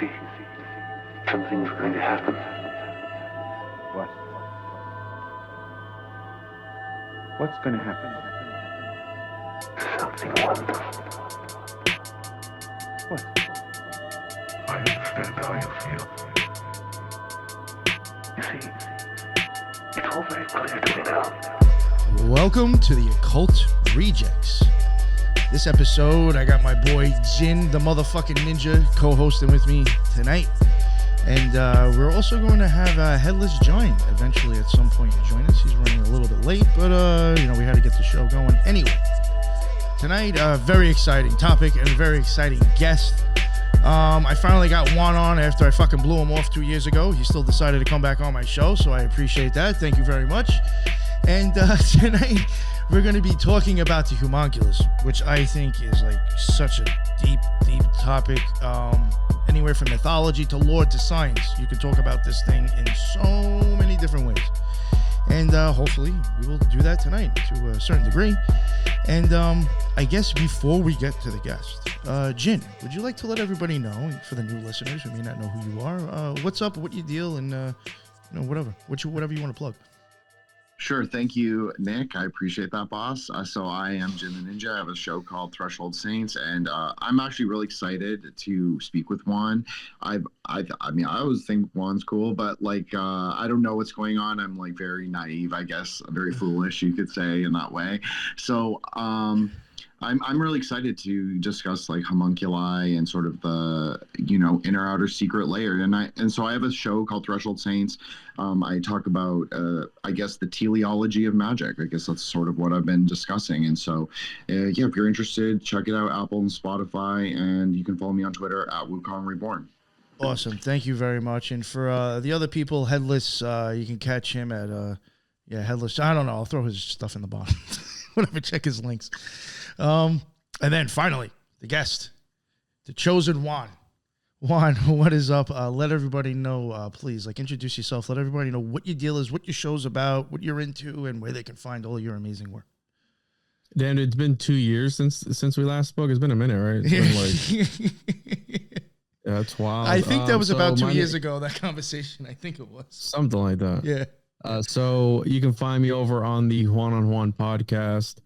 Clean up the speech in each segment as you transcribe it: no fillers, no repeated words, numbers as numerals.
see, something's going to happen. What? What's going to happen? Something wonderful. What? I understand how you feel. You see, it's all very clear to me now. Welcome to the Occult Rejects. This episode, I got my boy Jin, the motherfucking ninja, co-hosting with me tonight. And we're also going to have Headless Giant eventually at some point to join us. He's running a little bit late, but, we had to get the show going. Anyway, tonight, a very exciting topic and a very exciting guest. I finally got Juan on after I fucking blew him off 2 years ago. He still decided to come back on my show, so I appreciate that. Thank you very much. And tonight, we're going to be talking about the Homunculus, which I think is like such a deep, deep topic. Anywhere from mythology to lore to science. You can talk about this thing in so many different ways. And hopefully we will do that tonight to a certain degree. And I guess before we get to the guest, Jin, would you like to let everybody know, for the new listeners who may not know who you are, what's up, what you deal, and whatever you want to plug. Sure. Thank you, Nick. I appreciate that, boss. So I am Jin the Ninja. I have a show called Threshold Saints, and I'm actually really excited to speak with Juan. I always think Juan's cool, but I don't know what's going on. I'm very naive, I guess, very foolish, you could say, in that way. So I'm really excited to discuss homunculi and sort of the inner outer secret layer, and so I have a show called Threshold Saints. I talk about I guess the teleology of magic. I guess that's sort of what I've been discussing, and so if you're interested, check it out, Apple and Spotify, and you can follow me on Twitter at Wukong Reborn. Awesome, thank you very much. And for the other people, Headless, you can catch him at Headless. I don't know, I'll throw his stuff in the bottom. Whatever, check his links. And then finally, the guest, the chosen Juan. Juan, what is up? Let everybody know, please, introduce yourself. Let everybody know what your deal is, what your show's about, what you're into, and where they can find all your amazing work. Dan, it's been 2 years since we last spoke. It's been a minute, right? It's been yeah, that's wild. I think that was about 2 years ago, that conversation. I think it was. Something like that. Yeah. So you can find me over on the Juan on Juan podcast.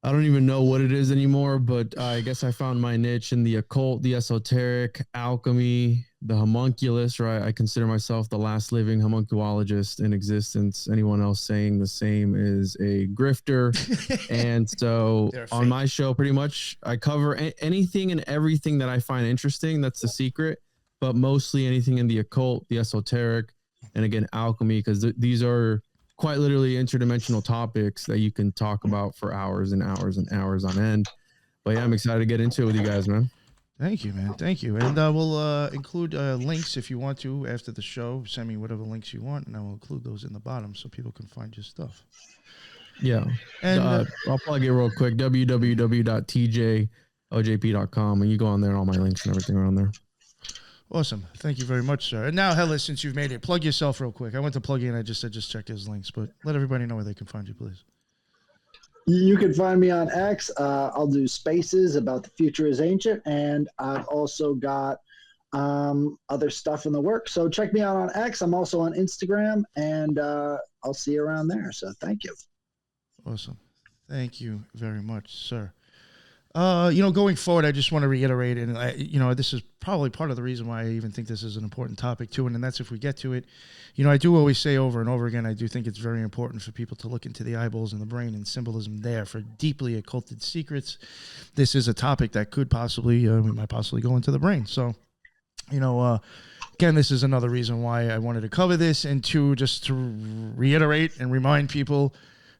I don't even know what it is anymore, but I guess I found my niche in the occult, the esoteric, alchemy, the homunculus, right? I consider myself the last living homunculologist in existence. Anyone else saying the same is a grifter. And so on my show, pretty much I cover anything and everything that I find interesting. That's the secret, but mostly anything in the occult, the esoteric, and again, alchemy, because these are quite literally interdimensional topics that you can talk about for hours and hours and hours on end. But yeah, I'm excited to get into it with you guys, man. Thank you, man. Thank you. And we'll include links if you want to after the show. Send me whatever links you want, and I will include those in the bottom so people can find your stuff. Yeah. And I'll plug it real quick, www.tjojp.com, and you go on there, all my links and everything are on there. Awesome. Thank you very much, sir. And now, Headless, since you've made it, plug yourself real quick. I went to plug you and I just said just check his links, but let everybody know where they can find you, please. You can find me on X. I'll do spaces about the future is ancient, and I've also got other stuff in the works. So check me out on X. I'm also on Instagram, and I'll see you around there. So thank you. Awesome. Thank you very much, sir. Going forward, I just want to reiterate, and this is probably part of the reason why I even think this is an important topic too, and that's if we get to it. I do always say over and over again, I do think it's very important for people to look into the eyeballs and the brain and symbolism there for deeply occulted secrets. This is a topic that could possibly, we might possibly go into the brain. So, again, this is another reason why I wanted to cover this, and just to reiterate and remind people,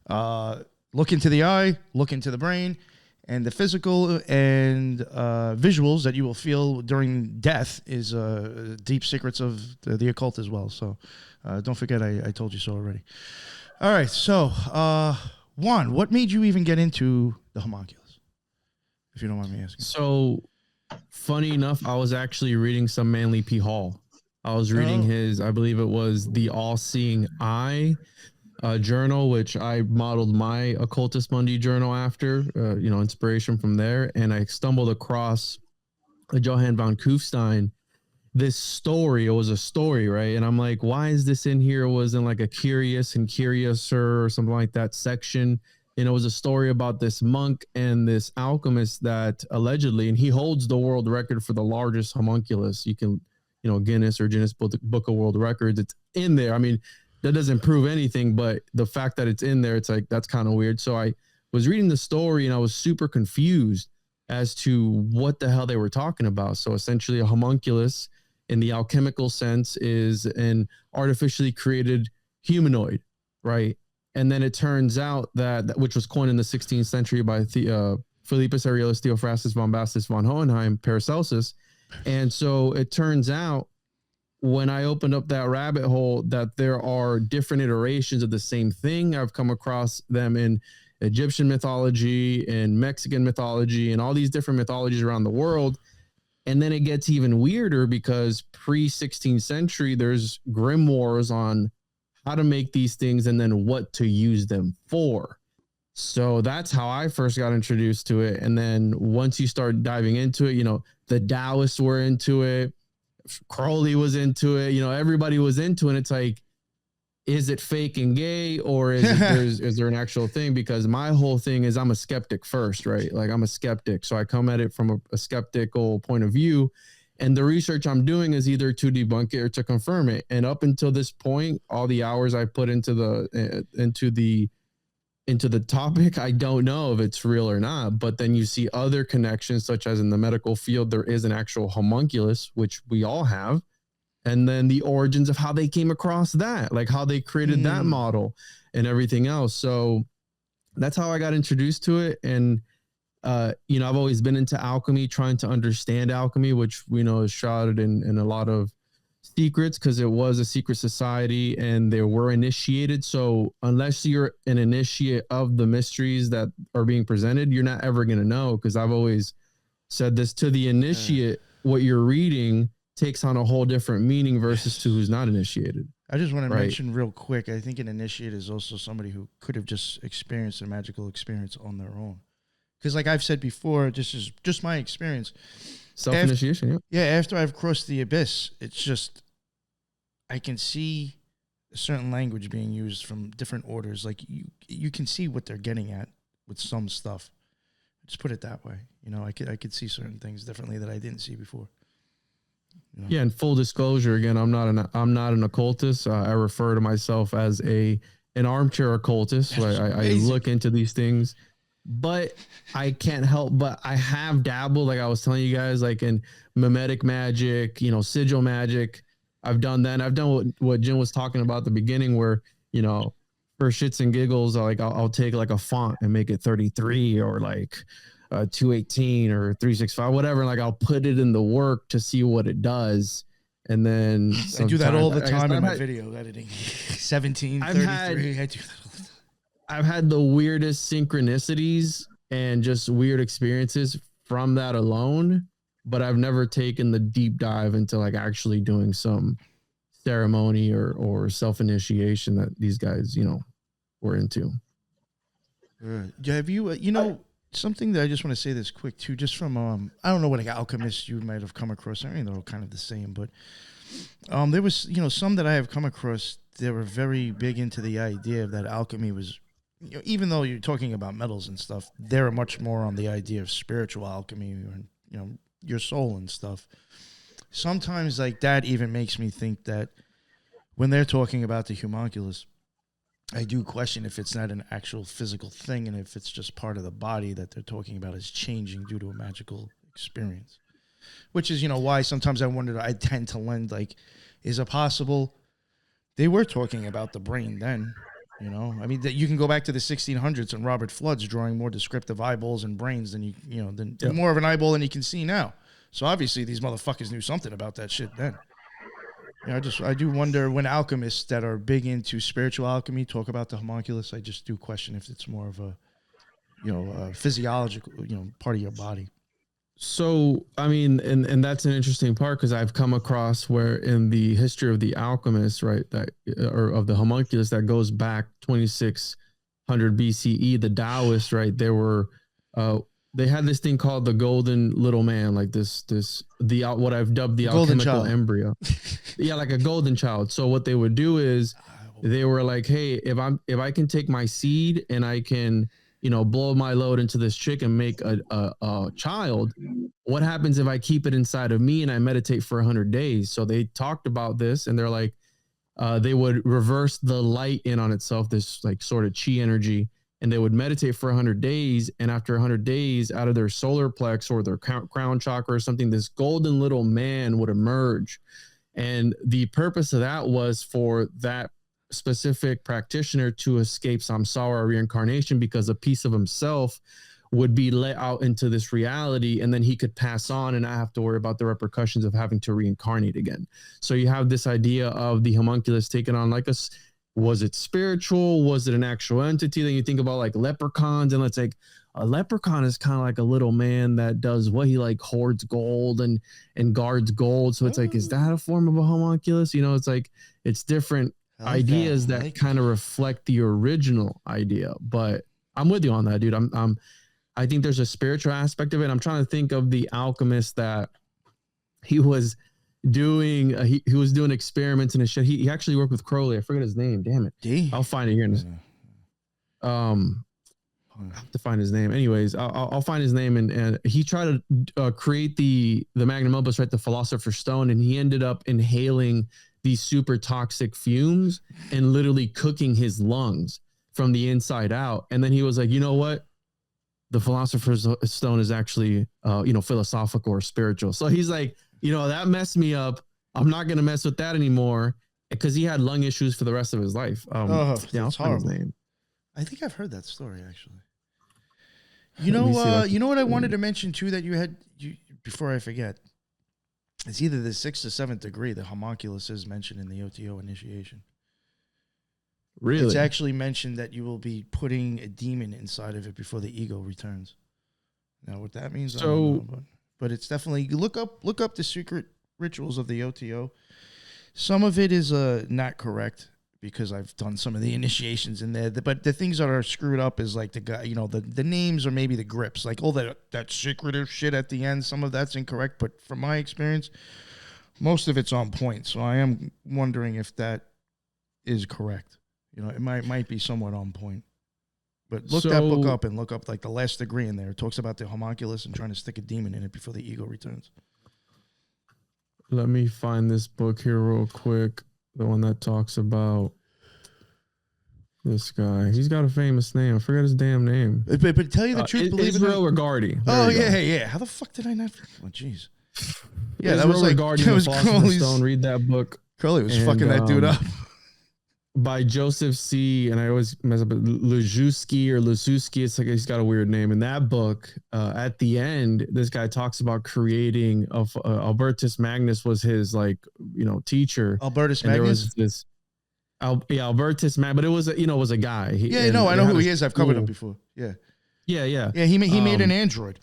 look into the eye, look into the brain, and the physical and visuals that you will feel during death is deep secrets of the occult as well. So don't forget I told you so already. All right. So, Juan, what made you even get into the homunculus, if you don't mind me asking? So, funny enough, I was actually reading some Manly P. Hall. I was reading his, I believe it was The All-Seeing Eye journal, which I modeled my Occultus Mundi journal after, inspiration from there. And I stumbled across a Johann von Kufstein this story. It was a story, right? And I'm like, why is this in here? It wasn't like a curious and curiouser or something like that section. And it was a story about this monk and this alchemist that allegedly, and he holds the world record for the largest homunculus. You can, Guinness or Guinness Book of World Records. It's in there. I mean, that doesn't prove anything, but the fact that it's in there, it's like, that's kind of weird. So I was reading the story and I was super confused as to what the hell they were talking about. So essentially a homunculus in the alchemical sense is an artificially created humanoid, right? And then it turns out that which was coined in the 16th century by Philippus Aurelius Theophrastus von Bastus von Hohenheim, Paracelsus. And so it turns out when I opened up that rabbit hole that there are different iterations of the same thing. I've come across them in Egyptian mythology and Mexican mythology and all these different mythologies around the world. And then it gets even weirder because pre-16th century, there's grimoires on how to make these things and then what to use them for. So that's how I first got introduced to it. And then once you start diving into it, the Taoists were into it. Crowley was into it. Everybody was into it. It's like, is it fake and gay or is there an actual thing? Because my whole thing is I'm a skeptic first, right? Like I'm a skeptic. So I come at it from a skeptical point of view. And the research I'm doing is either to debunk it or to confirm it. And up until this point, all the hours I put into the topic, I don't know if it's real or not. But then you see other connections, such as in the medical field, there is an actual homunculus, which we all have. And then the origins of how they came across that, like how they created that model and everything else. So that's how I got introduced to it. And I've always been into alchemy, trying to understand alchemy, which we know is shrouded in a lot of secrets because it was a secret society and they were initiated. So unless you're an initiate of the mysteries that are being presented, you're not ever going to know. Because I've always said this to the initiate, what you're reading takes on a whole different meaning versus to who's not initiated. I just want to mention real quick, I think an initiate is also somebody who could have just experienced a magical experience on their own. Because like I've said before, this is just my experience. Self-initiation, after I've crossed the abyss, it's just, I can see a certain language being used from different orders. Like you can see what they're getting at with some stuff. Just put it that way. I could see certain things differently that I didn't see before. Yeah, and full disclosure, again, I'm not an occultist. I refer to myself as an armchair occultist. So I look into these things. But I can't help but I have dabbled, like I was telling you guys, like in mimetic magic, sigil magic. I've done that. And I've done what Jim was talking about at the beginning where, for shits and giggles, I'll take like a font and make it 33 or like 218 or 365, whatever. Like I'll put it in the work to see what it does. And then I do that all the time in my video editing. 17, 33. I do that all the time. I've had the weirdest synchronicities and just weird experiences from that alone, but I've never taken the deep dive into like actually doing some ceremony or self-initiation that these guys, were into. Have you, something that I just want to say this quick too, just from, I don't know what alchemists you might have come across. I mean, they're all kind of the same, but there was, some that I have come across, they were very big into the idea that alchemy was, even though you're talking about metals and stuff, they're much more on the idea of spiritual alchemy and, your soul and stuff. Sometimes like that even makes me think that when they're talking about the homunculus, I do question if it's not an actual physical thing and if it's just part of the body that they're talking about is changing due to a magical experience. Which is, why sometimes I tend to lend like, is it possible they were talking about the brain then? I mean, that you can go back to the 1600s and Robert Flood's drawing more descriptive eyeballs and brains than than more of an eyeball than you can see now. So obviously these motherfuckers knew something about that shit then. I do wonder when alchemists that are big into spiritual alchemy talk about the homunculus, I just do question if it's more of a physiological, part of your body. So, I mean, and that's an interesting part because I've come across where in the history of the alchemists, right, that or of the homunculus that goes back 2600 BCE, the Taoists, right, they were they had this thing called the golden little man, like what I've dubbed the golden alchemical child. embryo. Yeah, like a golden child. So what they would do is they were like, hey, if I can take my seed and I can, blow my load into this chick and make a child, what happens if I keep it inside of me and I meditate for 100 days? So they talked about this, and they're like, they would reverse the light in on itself, this like sort of chi energy, and they would meditate for 100 days. And after 100 days, out of their solar plex or their crown chakra or something, this golden little man would emerge. And the purpose of that was for that specific practitioner to escape samsara, reincarnation, because a piece of himself would be let out into this reality, and then he could pass on and not have to worry about the repercussions of having to reincarnate again. So you have this idea of the homunculus taking on like was it spiritual? Was it an actual entity? Then you think about like leprechauns, and it's like a leprechaun is kind of like a little man that does what he like hoards gold and guards gold. So it's like, is that a form of a homunculus? It's like, it's different ideas that kind of reflect the original idea. But I'm with you on that, dude. I think there's a spiritual aspect of it. I'm trying to think of the alchemist that he was doing. He was doing experiments and his shit. He actually worked with Crowley. I forget his name. Damn it. I'll find it here. I have to find his name. Anyways, I'll find his name. And he tried to create the magnum opus, right? The Philosopher's Stone. And he ended up inhaling these super toxic fumes and literally cooking his lungs from the inside out. And then he was like, you know what? The Philosopher's Stone is actually, philosophical or spiritual. So he's like, that messed me up. I'm not going to mess with that anymore, because he had lung issues for the rest of his life. That's horrible. His name. I think I've heard that story, actually. You know what I wanted to mention too, that before I forget, it's either the 6th or 7th degree. The homunculus is mentioned in the OTO initiation. Really? It's actually mentioned that you will be putting a demon inside of it before the ego returns. Now, what that means, I don't know, but it's definitely, look up the secret rituals of the OTO. Some of it is not correct, because I've done some of the initiations in there. But the things that are screwed up is like the guy, the names or maybe the grips, like all that secretive shit at the end. Some of that's incorrect, but from my experience, most of it's on point. So I am wondering if that is correct. It might be somewhat on point. But look that book up and look up like the last degree in there. It talks about the homunculus and trying to stick a demon in it before the ego returns. Let me find this book here real quick. The one that talks about this guy. He's got a famous name. I forgot his damn name. But tell you the truth, believe Israel Regardi. Oh, yeah. How the fuck did I not? Oh, jeez. Yeah, that was like Regardi. That was Crowley's Stone. Read that book. Crowley was fucking that dude up. By Joseph C. And I always mess up Lejewski or Leszewski. It's like he's got a weird name. In that book, at the end, this guy talks about creating Albertus Magnus was his teacher. Albertus Magnus. There was this. Albertus Magnus, but it was a guy. I know who he is. I've covered him before. Yeah. He made an android.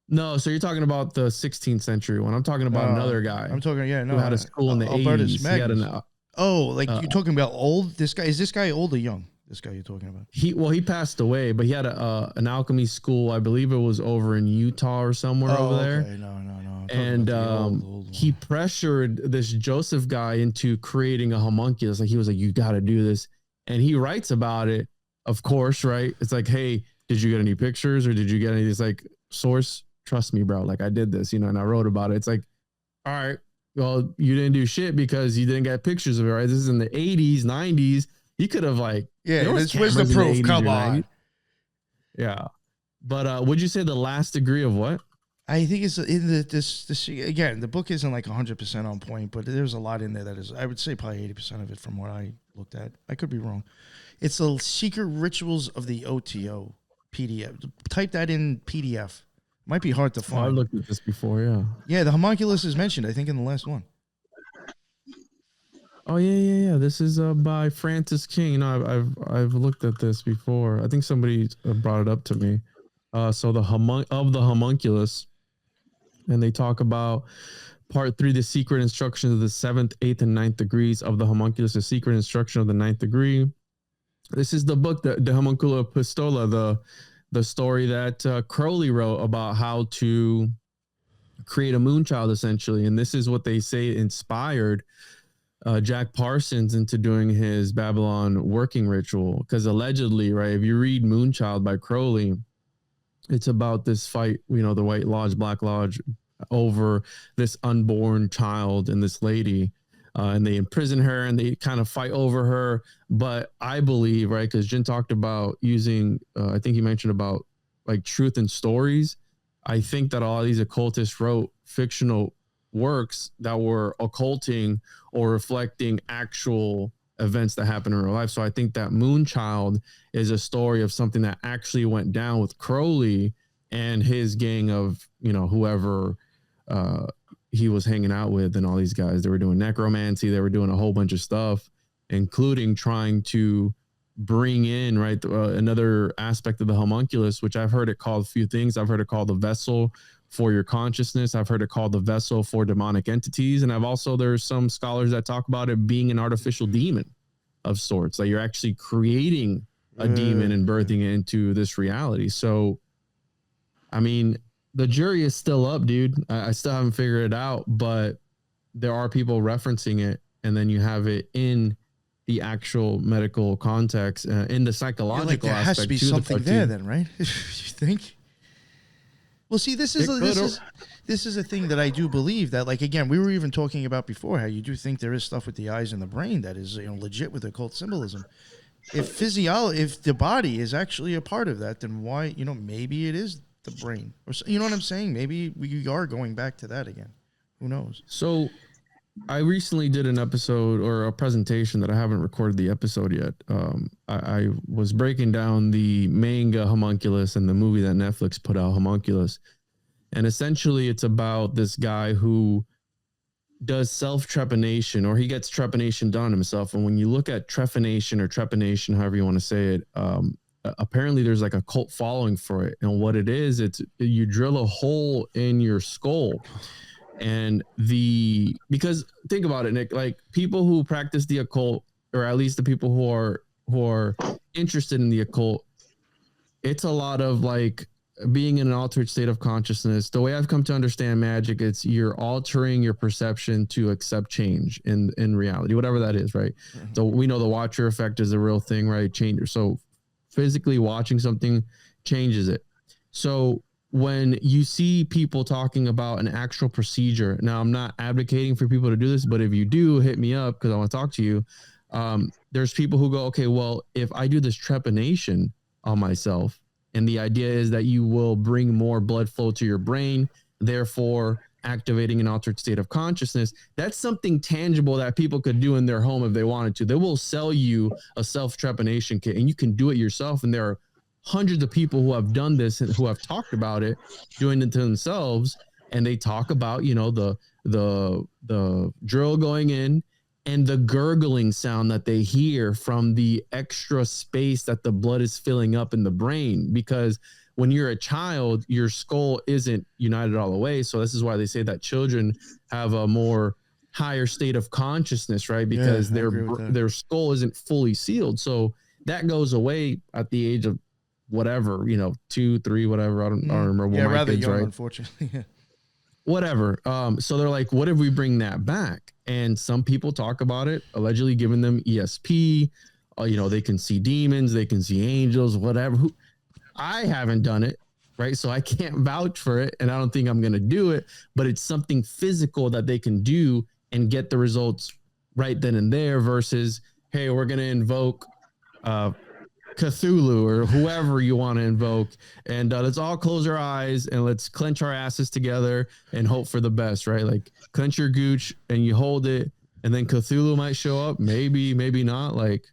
No, so you're talking about the 16th century one. I'm talking about another guy. I'm talking, who had a school in the Albertus 80s. Magnus. You're talking about old? Is this guy old or young? This guy you're talking about? He passed away, but he had an alchemy school. I believe it was over in Utah or somewhere over there. Okay. No. And old he pressured this Joseph guy into creating a homunculus. Like he was like, you got to do this. And he writes about it, of course, right? It's like, hey, did you get any pictures or did you get any? It's like, source, trust me, bro. Like I did this, and I wrote about it. It's like, all right, well, you didn't do shit because you didn't get pictures of it, right? This is in the 80s, 90s. He could have where's the proof? Come on. Yeah. But would you say the last degree of what? I think it's in this again, the book isn't like 100% on point, but there's a lot in there that is, I would say probably 80% of it from what I looked at. I could be wrong. It's the secret rituals of the OTO PDF. Type that in PDF. Might be hard to find. I looked at this before, yeah. Yeah, the homunculus is mentioned, I think, in the last one. Oh yeah. This is by Francis King. I've looked at this before. I think somebody brought it up to me. So the homunculus, and they talk about part 3, the secret instructions of the 7th, 8th, and 9th degrees of the homunculus, the secret instruction of the 9th degree. This is the book, the Homuncula Pistola, the the story that Crowley wrote about how to create a moonchild, essentially. And this is what they say inspired Jack Parsons into doing his Babylon working ritual. Because allegedly, right, if you read Moonchild by Crowley, it's about this fight, you know, the White Lodge, Black Lodge, over this unborn child and this lady. And they imprison her and they kind of fight over her. But I believe, right, because Jin talked about using, I think he mentioned about like truth and stories. I think that all of these occultists wrote fictional works that were occulting or reflecting actual events that happened in real life. So I think that Moonchild is a story of something that actually went down with Crowley and his gang of, you know, whoever he was hanging out with and all these guys. They were doing necromancy. They were doing a whole bunch of stuff, including trying to bring in, right, another aspect of the homunculus, which I've heard it called a few things. I've heard it called the vessel for your consciousness. I've heard it called the vessel for demonic entities. And there's some scholars that talk about it being an artificial demon of sorts, that you're actually creating a demon and birthing it into this reality. So, I mean, the jury is still up, dude. I still haven't figured it out, but there are people referencing it, and then you have it in the actual medical context, in the psychological there aspect. has to be something there, then, right? You think? Well, see, this is a thing that I do believe that, like, again, we were even talking about before how you do think there is stuff with the eyes and the brain that is, you know, legit with occult symbolism. If the body is actually a part of that, then why, you know, maybe it is the brain, or, you know what I'm saying? Maybe we are going back to that again. Who knows? So I recently did an episode or a presentation that I haven't recorded the episode yet. I was breaking down the manga Homunculus and the movie that Netflix put out, Homunculus. And essentially it's about this guy who does self-trepanation, or he gets trepanation done on himself. And when you look at trepanation, however you want to say it, apparently there's like a cult following for it. And what it is, it's you drill a hole in your skull. And because think about it, Nick, like people who practice the occult, or at least the people who are interested in the occult, it's a lot of like being in an altered state of consciousness. The way I've come to understand magic, it's you're altering your perception to accept change in reality, whatever that is, right? Mm-hmm. So we know the Watcher effect is a real thing, right? Change. So physically watching something changes it. So when you see people talking about an actual procedure, now I'm not advocating for people to do this, but if you do, hit me up because I want to talk to you. There's people who go, okay, well, if I do this trepanation on myself, and the idea is that you will bring more blood flow to your brain, therefore activating an altered state of consciousness, that's something tangible that people could do in their home if they wanted to. They will sell you a self-trepanation kit, and you can do it yourself, and there are hundreds of people who have done this and who have talked about it, doing it to themselves. And they talk about, you know, the drill going in and the gurgling sound that they hear from the extra space that the blood is filling up in the brain. Because when you're a child, your skull isn't united all the way. So this is why they say that children have a more higher state of consciousness, right? Because their skull isn't fully sealed. So that goes away at the age of whatever, you know, 2, 3, whatever. I don't remember. Yeah, rather kids, young, right? Unfortunately. Whatever. So they're like, what if we bring that back? And some people talk about it, allegedly giving them ESP. You know, they can see demons, they can see angels, whatever. I haven't done it, right? So I can't vouch for it, and I don't think I'm going to do it. But it's something physical that they can do and get the results right then and there. Versus, hey, we're going to invoke Cthulhu or whoever you want to invoke, and let's all close our eyes and let's clench our asses together and hope for the best, right? Like clench your gooch and you hold it, and then Cthulhu might show up, maybe not, like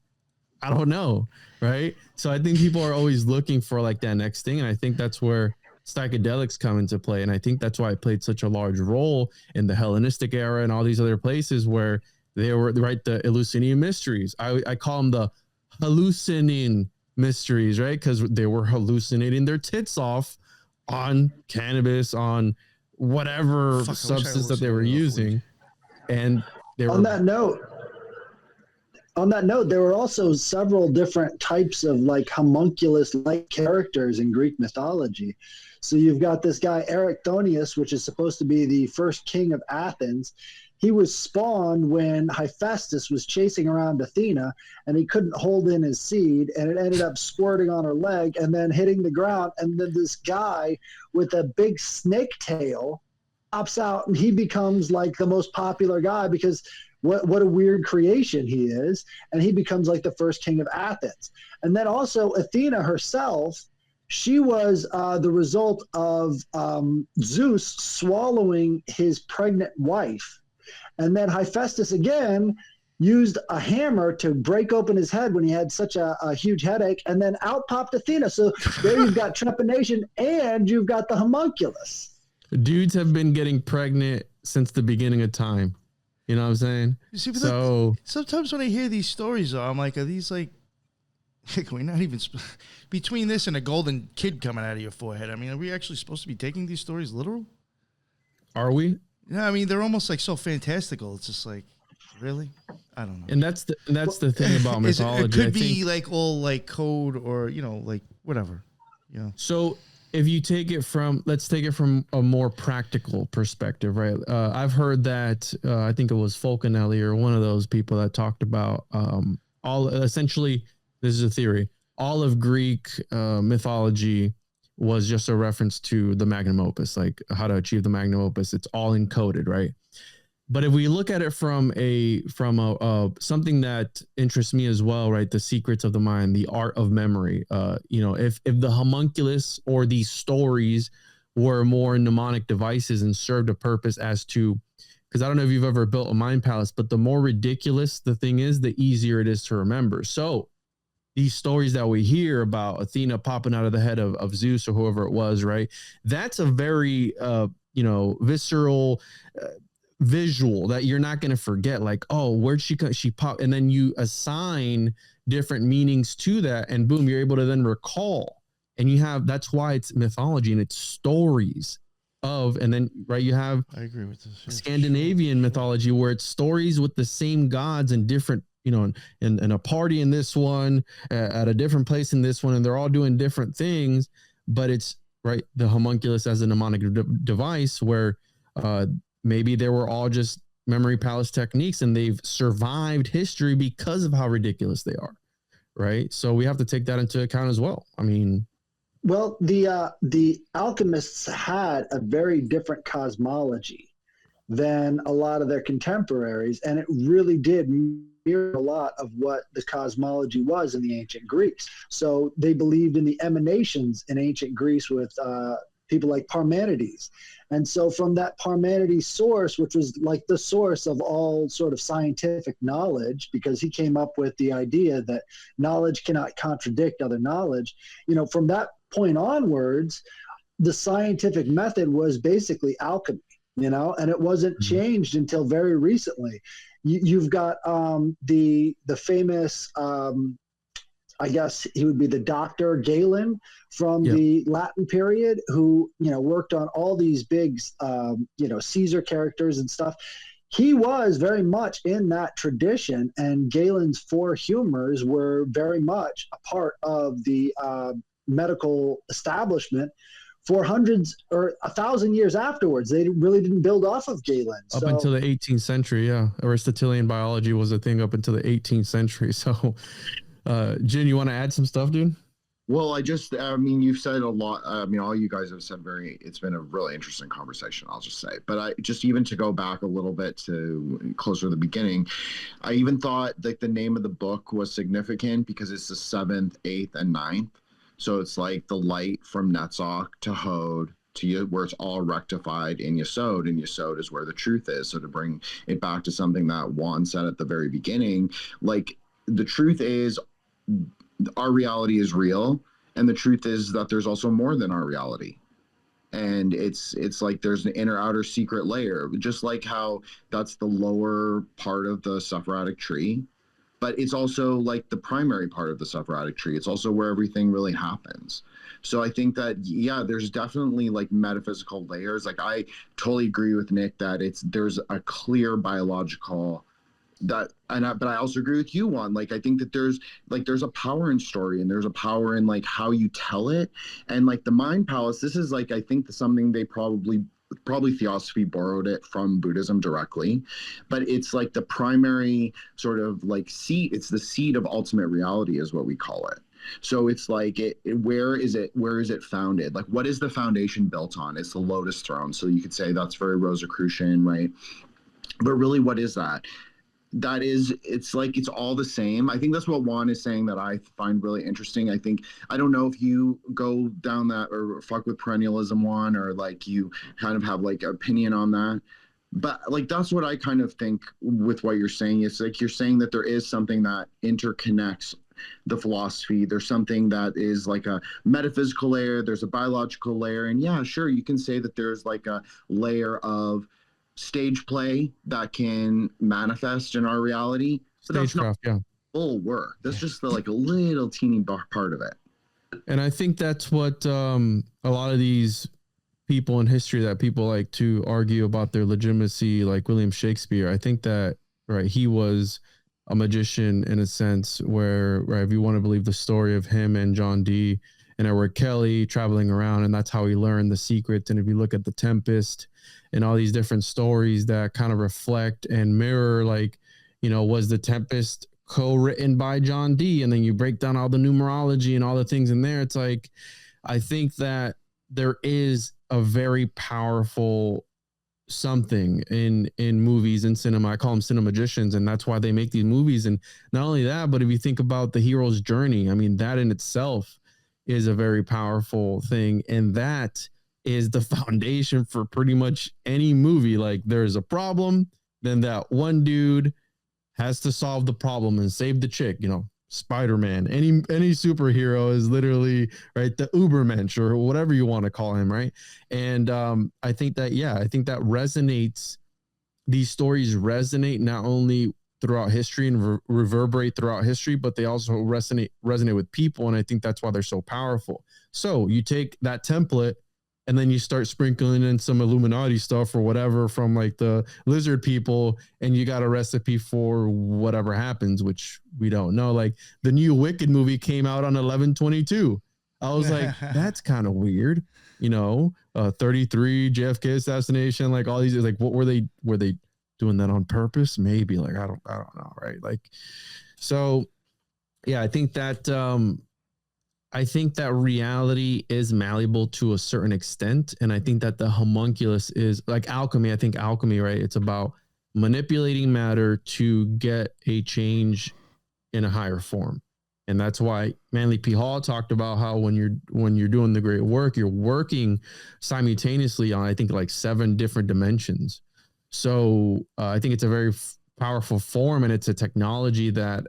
I don't know, right? So I think people are always looking for like that next thing, and I think that's where psychedelics come into play, and I think that's why it played such a large role in the Hellenistic era and all these other places where they were, right, the Eleusinian mysteries. I call them the hallucinating mysteries, right? Because they were hallucinating their tits off on cannabis, on whatever substance that they were using. And they were, on that note, on that note, there were also several different types of like homunculus-like characters in Greek mythology. So you've got this guy Erichthonius, which is supposed to be the first king of Athens. He was spawned when Hephaestus was chasing around Athena, and he couldn't hold in his seed, and it ended up squirting on her leg and then hitting the ground. And then this guy with a big snake tail pops out, and he becomes like the most popular guy because what a weird creation he is. And he becomes like the first king of Athens. And then also Athena herself, she was the result of Zeus swallowing his pregnant wife. And then Hephaestus again used a hammer to break open his head when he had such a huge headache, and then out popped Athena. So there you've got trepanation, and you've got the homunculus. Dudes have been getting pregnant since the beginning of time. You know what I'm saying? You see, So sometimes when I hear these stories, though, I'm like, are these like we're not even between this and a golden kid coming out of your forehead? I mean, are we actually supposed to be taking these stories literal? are we? Yeah, I mean, they're almost like so fantastical. It's just like, really? I don't know. And that's the thing about mythology. It could be like all like code or, you know, like whatever. You know. So if you let's take it from a more practical perspective, right? I've heard that I think it was Fulcanelli or one of those people that talked about essentially, this is a theory, all of Greek mythology was just a reference to the magnum opus, like how to achieve the magnum opus. It's all encoded, right? But if we look at it from a something that interests me as well, right? The secrets of the mind, the art of memory. If the homunculus or these stories were more mnemonic devices and served a purpose as to, because I don't know if you've ever built a mind palace, but the more ridiculous the thing is, the easier it is to remember. So these stories that we hear about Athena popping out of the head of Zeus or whoever it was, right? That's a very, visceral visual that you're not going to forget. Like, oh, where'd she pop? And then you assign different meanings to that, and boom, you're able to then recall. And that's why it's mythology and it's stories of, and then, right, you have I agree with this. Scandinavian mythology where it's stories with the same gods and different, in a party in this one, at a different place in this one, and they're all doing different things, but it's right, the homunculus as a mnemonic device where maybe they were all just memory palace techniques and they've survived history because of how ridiculous they are, right? So we have to take that into account as well. I mean, well, the alchemists had a very different cosmology than a lot of their contemporaries, and it really did mirror a lot of what the cosmology was in the ancient Greeks. So they believed in the emanations in ancient Greece with people like Parmenides. And so from that Parmenides source, which was like the source of all sort of scientific knowledge, because he came up with the idea that knowledge cannot contradict other knowledge, from that point onwards, the scientific method was basically alchemy, and it wasn't changed until very recently. You've got the famous, I guess he would be the Dr. Galen from the Latin period, who, worked on all these big, Caesar characters and stuff. He was very much in that tradition, and Galen's four humors were very much a part of the medical establishment for hundreds or 1,000 years afterwards. They really didn't build off of Galen. Up until the 18th century, yeah. Aristotelian biology was a thing up until the 18th century. So, Jin, you want to add some stuff, dude? Well, you've said a lot. All you guys have said it's been a really interesting conversation, I'll just say. But even to go back a little bit to closer to the beginning, I even thought that the name of the book was significant because it's the 7th, 8th, and 9th. So it's like the light from Netzach to Hod to where it's all rectified in Yesod, and Yesod is where the truth is. So to bring it back to something that Juan said at the very beginning, like the truth is our reality is real, and the truth is that there's also more than our reality. And it's like there's an inner outer secret layer, just like how that's the lower part of the Sephirotic tree. But it's also like the primary part of the Sephirotic tree. It's also where everything really happens. So I think that, there's definitely like metaphysical layers. Like I totally agree with Nick that there's a clear biological but I also agree with you, Juan. Like, I think that there's a power in story, and there's a power in like how you tell it, and like the Mind Palace. This is like, I think something they probably Theosophy borrowed it from Buddhism directly, but it's like the primary sort of like seat. It's the seat of ultimate reality, is what we call it. So it's like, where is it founded? Like, what is the foundation built on? It's the Lotus Throne. So you could say that's very Rosicrucian, right? But really, what is that? It's like, it's all the same. I think that's what Juan is saying that I find really interesting. I don't know if you go down that or fuck with perennialism, Juan, or like you kind of have like opinion on that. But like, that's what I kind of think with what you're saying. It's like, you're saying that there is something that interconnects the philosophy. There's something that is like a metaphysical layer. There's a biological layer. And yeah, sure, you can say that there's like a layer of stage play that can manifest in our reality, but that's not full work. That's just like a little teeny part of it. And I think that's what a lot of these people in history that people like to argue about their legitimacy, like William Shakespeare. I think that, right, he was a magician in a sense where, right, if you want to believe the story of him and John Dee and Edward Kelly traveling around, and that's how he learned the secrets. And if you look at The Tempest and all these different stories that kind of reflect and mirror, like, you know, was The Tempest co-written by John Dee? And then you break down all the numerology and all the things in there. It's like, I think that there is a very powerful something in movies and cinema. I call them cinemagicians, and that's why they make these movies. And not only that, but if you think about the hero's journey, I mean, that in itself is a very powerful thing. And that is the foundation for pretty much any movie. Like, there's a problem, then that one dude has to solve the problem and save the chick. You know, Spider-Man, any superhero is literally, right, the Ubermensch or whatever you want to call him, right? And I think that resonates. These stories resonate not only throughout history and reverberate throughout history, but they also resonate with people. And I think that's why they're so powerful. So you take that template and then you start sprinkling in some Illuminati stuff or whatever from like the lizard people, and you got a recipe for whatever happens, which we don't know. Like, the new Wicked movie came out on 11/22. I was like, that's kind of weird, you know, 33 JFK assassination, like all these, like, what were they doing that on purpose? Maybe, like, I don't know. Right. Like, so yeah, I think that reality is malleable to a certain extent. And I think that the homunculus is like alchemy. I think alchemy, right, it's about manipulating matter to get a change in a higher form. And that's why Manly P. Hall talked about how when you're doing the great work, you're working simultaneously on, I think, like 7 different dimensions. So I think it's a very powerful form, and it's a technology that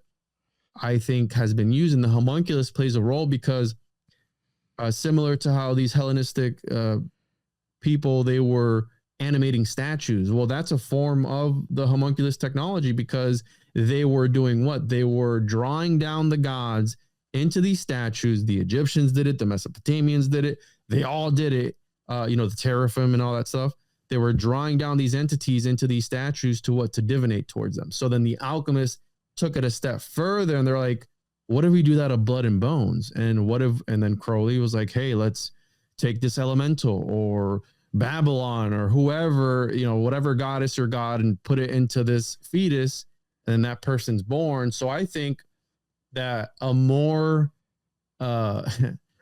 I think has been used, and the homunculus plays a role because similar to how these Hellenistic people, they were animating statues. Well, that's a form of the homunculus technology, because they were doing what? They were drawing down the gods into these statues. The Egyptians did it. The Mesopotamians did it. They all did it. The teraphim and all that stuff. They were drawing down these entities into these statues to divinate towards them. So then the alchemists took it a step further, and they're like, what if we do that of blood and bones? And then Crowley was like, hey, let's take this elemental or Babylon or whoever, whatever goddess or god, and put it into this fetus, and that person's born. So I think that a more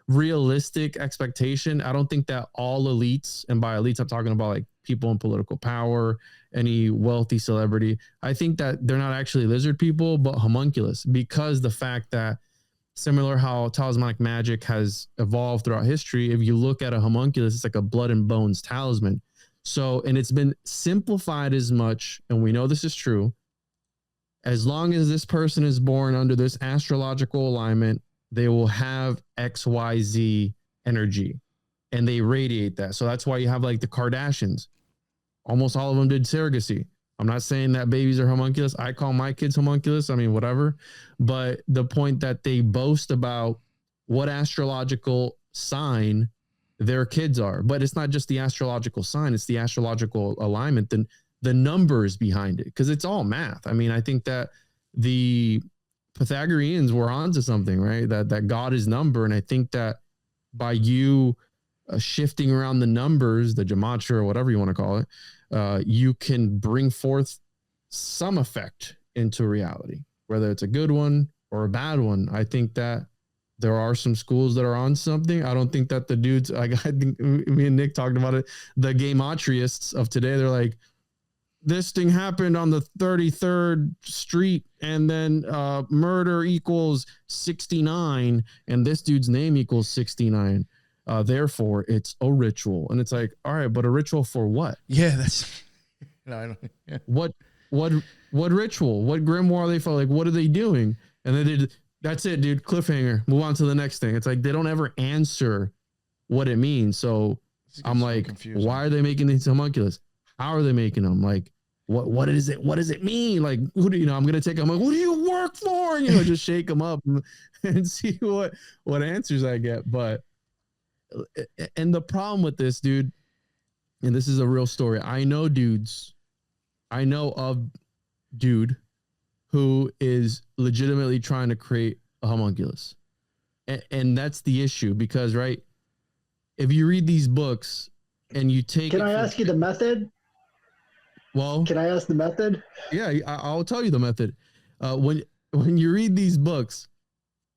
realistic expectation, I don't think that all elites, and by elites I'm talking about like people in political power, any wealthy celebrity, I think that they're not actually lizard people, but homunculus, because the fact that similar how talismanic magic has evolved throughout history, if you look at a homunculus, it's like a blood and bones talisman. So, and it's been simplified as much, and we know this is true, as long as this person is born under this astrological alignment, they will have XYZ energy, and they radiate that. So that's why you have like the Kardashians. Almost all of them did surrogacy. I'm not saying that babies are homunculus. I call my kids homunculus. I mean, whatever. But the point that they boast about what astrological sign their kids are. But it's not just the astrological sign. It's the astrological alignment. Then the numbers behind it, because it's all math. I mean, I think that the Pythagoreans were onto something, right? That God is number, and I think that by you shifting around the numbers, the gematria or whatever you want to call it, you can bring forth some effect into reality, whether it's a good one or a bad one. I think that there are some schools that are on something. I don't think that the dudes, I think me and Nick talked about it, the gaymatriists of today, they're like, this thing happened on the 33rd Street, and then murder equals 69, and this dude's name equals 69. Therefore, it's a ritual. And it's like, all right, but a ritual for what? Yeah, that's no, I don't. Yeah. What ritual? What grimoire are they for? Like, what are they doing? And then that's it, dude. Cliffhanger. Move on to the next thing. It's like they don't ever answer what it means. So I'm like, confusing. Why are they making these homunculus? How are they making them? Like, what is it? What does it mean? Like, who do you know? I'm gonna take them. Like, who do you work for? And just shake them up and see what answers I get. But and the problem with this, dude, and this is a real story. I know of dude who is legitimately trying to create a homunculus, and that's the issue, because right, if you read these books and you take, can I ask you the method? Well, can I ask the method? Yeah, I'll tell you the method. When you read these books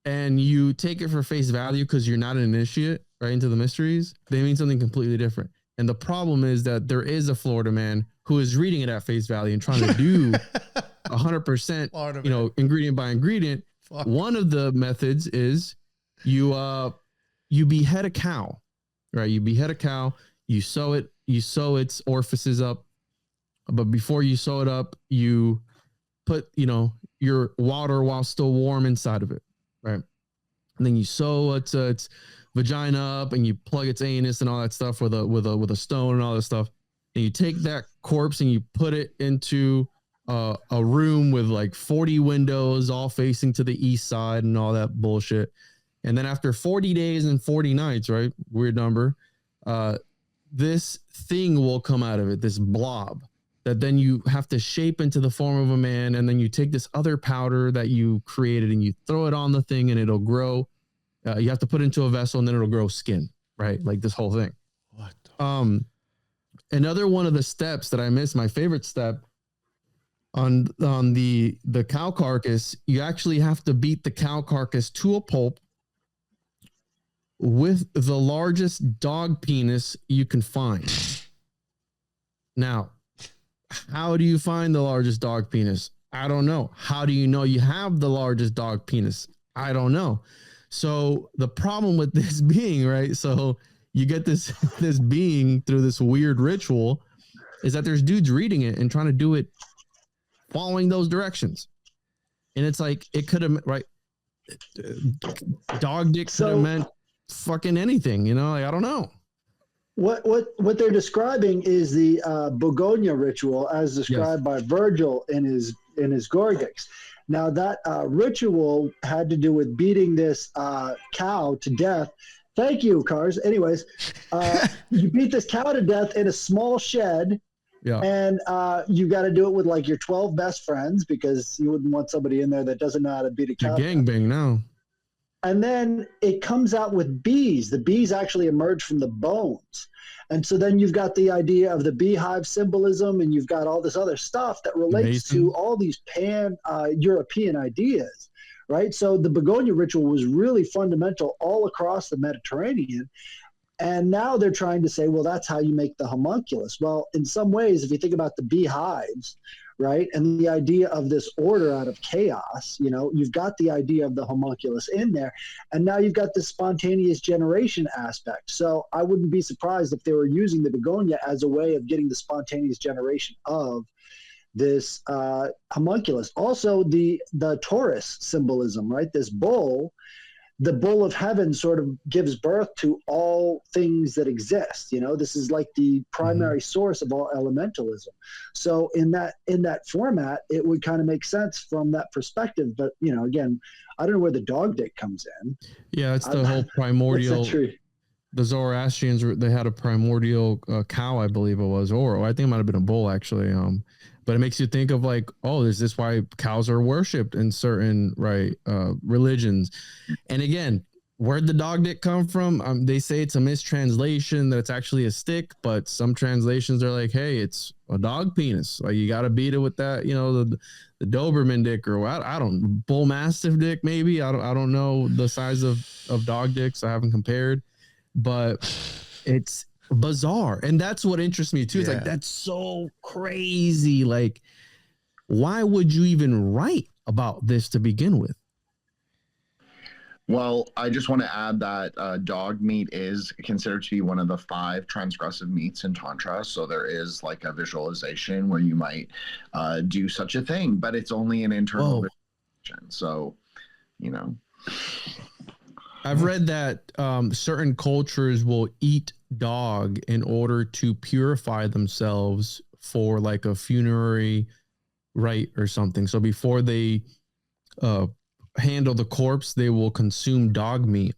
and you take it for face value because you're not an initiate, right, into the mysteries, they mean something completely different. And the problem is that there is a Florida man who is reading it at face value and trying to do 100%, ingredient by ingredient. Fuck. One of the methods is you behead a cow, right? You behead a cow, you sew its orifices up. But before you sew it up, you put, your water while still warm inside of it, right? And then you sew its vagina up, and you plug its anus and all that stuff with a stone and all that stuff. And you take that corpse and you put it into a room with like 40 windows, all facing to the east side and all that bullshit. And then after 40 days and 40 nights, right? Weird number. This thing will come out of it, this blob, that then you have to shape into the form of a man, and then you take this other powder that you created and you throw it on the thing, and it'll grow. You have to put it into a vessel, and then it'll grow skin, right? Like this whole thing. What? Another one of the steps that I missed, my favorite step on the cow carcass, you actually have to beat the cow carcass to a pulp with the largest dog penis you can find. Now, how do you find the largest dog penis? I don't know. How do you know you have the largest dog penis? I don't know. So the problem with this being, right? So you get this being through this weird ritual, is that there's dudes reading it and trying to do it following those directions. And it's like, it could have, right? Dog dick could have meant fucking anything, like, I don't know. What they're describing is the Begonia ritual as described by Virgil in his Gorgics. Now that ritual had to do with beating this cow to death. Thank you, Cars. Anyways, you beat this cow to death in a small shed, and you got to do it with like your 12 best friends, because you wouldn't want somebody in there that doesn't know how to beat a cow. Gangbang now. And then it comes out with bees. The bees actually emerge from the bones. And so then you've got the idea of the beehive symbolism, and you've got all this other stuff that relates to all these pan-European ideas, right? So the Begonia ritual was really fundamental all across the Mediterranean. And now they're trying to say, well, that's how you make the homunculus. Well, in some ways, if you think about the beehives, right, and the idea of this order out of chaos, you've got the idea of the homunculus in there, and now you've got this spontaneous generation aspect. So I wouldn't be surprised if they were using the Begonia as a way of getting the spontaneous generation of this homunculus. Also, the Taurus symbolism, right? This bull, the bull of heaven, sort of gives birth to all things that exist. This is like the primary source of all elementalism. So in that format, it would kind of make sense from that perspective. But again, I don't know where the dog dick comes in. Yeah, it's the whole primordial. the Zoroastrians, they had a primordial cow, I believe it was, or I think it might have been a bull actually. But it makes you think of like, oh, is this why cows are worshipped in certain religions? And again, where'd the dog dick come from? They say it's a mistranslation, that it's actually a stick, but some translations are like, hey, it's a dog penis. Like you got to beat it with that, the Doberman dick, or I don't, bull mastiff dick maybe. I don't know the size of dog dicks. I haven't compared, but it's bizarre, and that's what interests me too. It's like, that's so crazy. Like, why would you even write about this to begin with? Well, I just want to add that dog meat is considered to be one of the 5 transgressive meats in Tantra. So there is like a visualization where you might do such a thing, but it's only an internal visualization. So, I've read that certain cultures will eat dog in order to purify themselves for like a funerary rite or something. So before they handle the corpse, they will consume dog meat,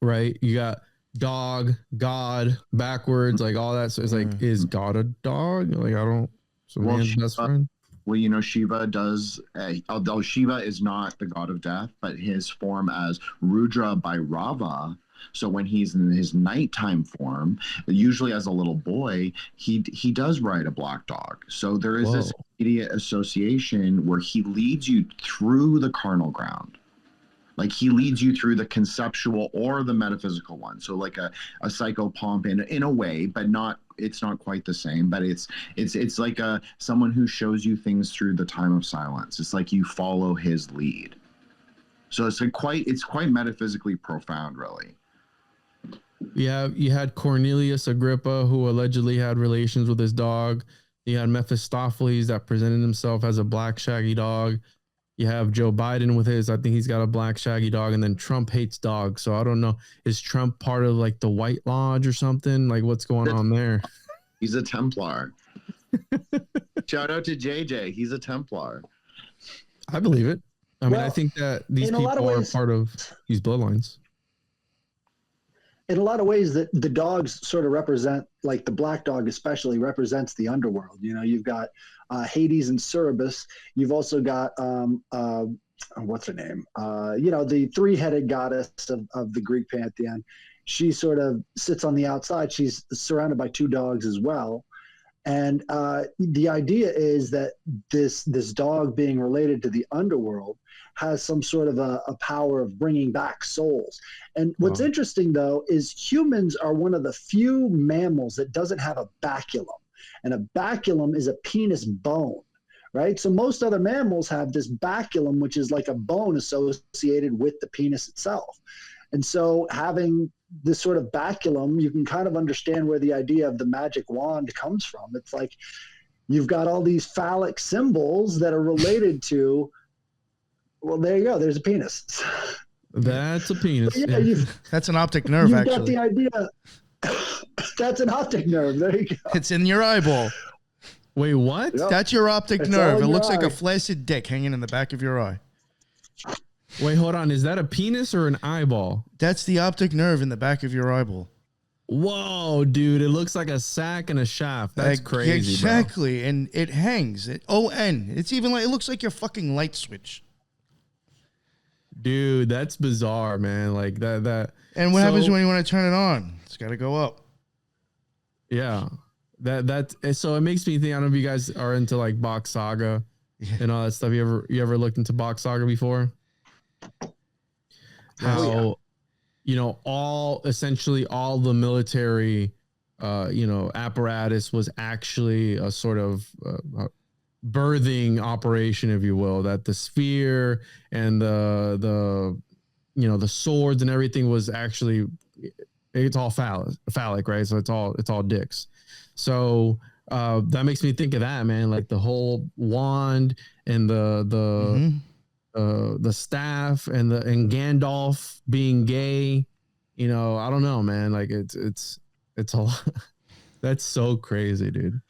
right? You got dog, God, backwards, like all that. So it's like, is God a dog? Like, I don't, so man's best friend. Well, Shiva does, although Shiva is not the god of death, but his form as Rudra Bhairava. So when he's in his nighttime form, usually as a little boy, he does ride a black dog. So there is this immediate association where he leads you through the carnal ground. Like he leads you through the conceptual or the metaphysical one. So like a psychopomp in a way, but it's not quite the same, but it's like someone who shows you things through the time of silence. It's like you follow his lead. So it's quite metaphysically profound, really. Yeah, you had Cornelius Agrippa, who allegedly had relations with his dog. You had Mephistopheles that presented himself as a black shaggy dog. You have Joe Biden with his, I think he's got a black shaggy dog, and then Trump hates dogs. So I don't know. Is Trump part of like the White Lodge or something? Like what's going on there? He's a Templar. Shout out to JJ. He's a Templar. I believe it. I mean, I think that these people are part of these bloodlines. In a lot of ways, that the dogs sort of represent, like the black dog especially represents the underworld. You've got Hades and Cerberus. You've also got what's her name? The 3-headed goddess of the Greek pantheon. She sort of sits on the outside. She's surrounded by 2 dogs as well. And the idea is that this dog being related to the underworld has some sort of a power of bringing back souls. And what's interesting, though, is humans are one of the few mammals that doesn't have a baculum. And a baculum is a penis bone, right? So most other mammals have this baculum, which is like a bone associated with the penis itself. And so having this sort of baculum, you can kind of understand where the idea of the magic wand comes from. It's like you've got all these phallic symbols that are related to, well, there you go. There's a penis. That's a penis. Yeah. That's an optic nerve, you've actually. got the idea. That's an optic nerve. There you go. It's in your eyeball. Wait, what? Yep. That's your optic It's nerve. It all looks your like a eye. flaccid dick hanging in the back of your eye. Wait, hold on. Is that a penis or an eyeball? That's the optic nerve in the back of your eyeball. Whoa, dude. It looks like a sack and a shaft. That's crazy, Exactly. Bro. And it hangs. O-N. It's even like, it looks like your fucking light switch. Dude, that's bizarre, man. Like that. And what happens when you want to turn it on? It's got to go up. Yeah. So it makes me think, I don't know if you guys are into like Box Saga and all that stuff. You ever looked into Box Saga before? How, essentially all the military, apparatus was actually a sort of birthing operation, if you will, that the sphere and the swords and everything was actually, it's all phallic, right? So it's all dicks. So that makes me think of that, man, like the whole wand and the staff and Gandalf being gay. I don't know, man. Like it's a lot. That's so crazy, dude.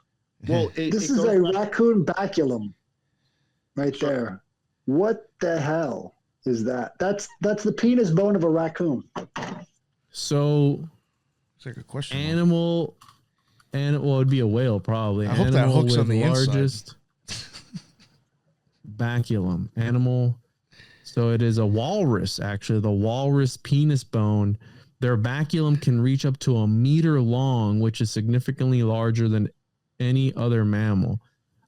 Well, this is a raccoon baculum right there. What the hell is that? That's the penis bone of a raccoon. So It's like a question mark. Animal, well, it'd be a whale probably. I hope that Animal hook's on with the largest baculum. Animal. So it is a walrus, actually. The walrus penis bone. Their baculum can reach up to 1 meter long, which is significantly larger than any other mammal.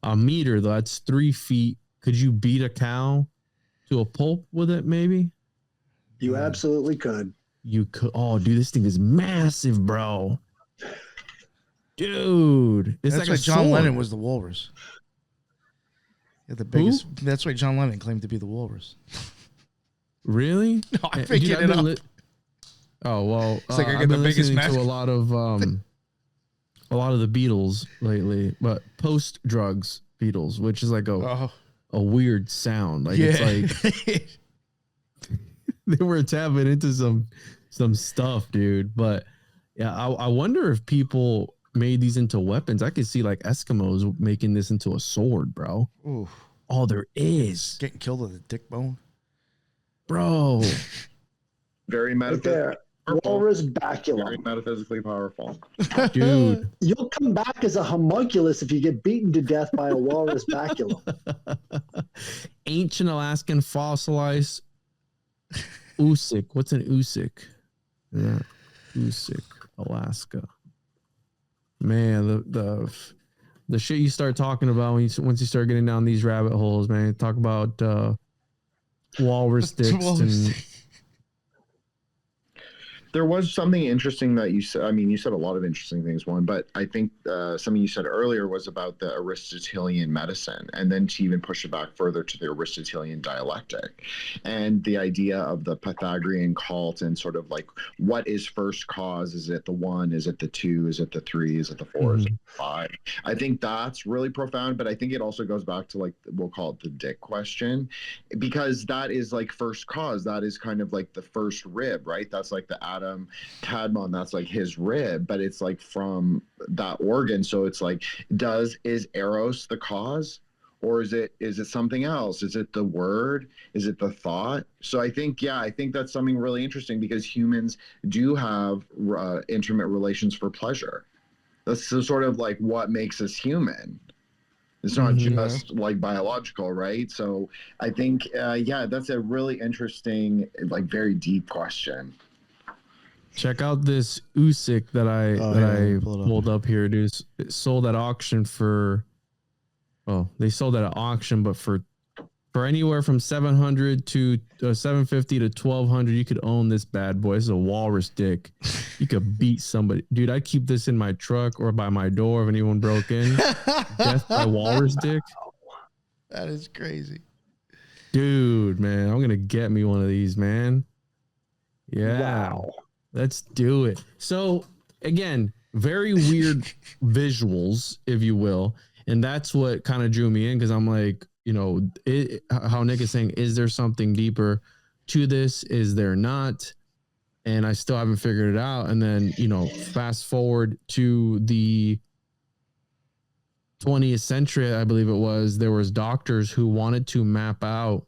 1 meter, though, that's 3 feet. Could you beat a cow to a pulp with it, maybe? You absolutely could. You could. Oh, dude, this thing is massive, bro. Dude, it's That's like why a John sword. Lennon was the walrus. Yeah, the biggest. That's why John Lennon claimed to be the walrus. Really? No, I'm Dude, picking I've it been up. Oh well, It's like I I've get the been biggest listening to mask. a lot of the Beatles lately, but post drugs Beatles, which is like a weird sound. Like it's like they were tapping into some stuff, dude. But yeah, I wonder if people made these into weapons. I could see like Eskimos making this into a sword, bro. Ooh, Oh, there is, getting killed with a dick bone. bro. Very Right metaphysical. there. Walrus Very baculum. metaphysically powerful. Dude. You'll come back as a homunculus if you get beaten to death by a walrus baculum. Ancient Alaskan fossilized Usik. What's an Usik? Yeah, Usik, Alaska. Man, the shit you start talking about once you start getting down these rabbit holes, man. Talk about walrus dicks and. There was something interesting that you said. I mean, you said a lot of interesting things, Juan, but I think something you said earlier was about the Aristotelian medicine, and then to even push it back further to the Aristotelian dialectic and the idea of the Pythagorean cult and sort of like what is first cause? Is it the 1? Is it the 2? Is it the 3? Is it the 4? Is it the 5? I think that's really profound, but I think it also goes back to like, we'll call it the dick question, because that is like first cause. That is kind of like the first rib, right? That's like the Adam Cadmon, that's like his rib, but it's like from that organ. So it's like, is Eros the cause, or is it something else? Is it the word? Is it the thought? So I think that's something really interesting, because humans do have intimate relations for pleasure. That's sort of like what makes us human. It's not just like biological, right? So I think that's a really interesting, like very deep question. Check out this Usik that I pulled up here, dude. It sold at auction for, they sold at an auction, but for anywhere from 700 to 750 to 1200, you could own this bad boy. This is a walrus dick. You could beat somebody, dude. I'd keep this in my truck or by my door if anyone broke in. Death by walrus dick. That is crazy, dude. Man, I'm gonna get me one of these, man. Yeah. Wow. Let's do it. So again, very weird visuals, if you will. And that's what kind of drew me in, because I'm like, how Nick is saying, is there something deeper to this? Is there not? And I still haven't figured it out. And then, fast forward to the 20th century, I believe it was, there was doctors who wanted to map out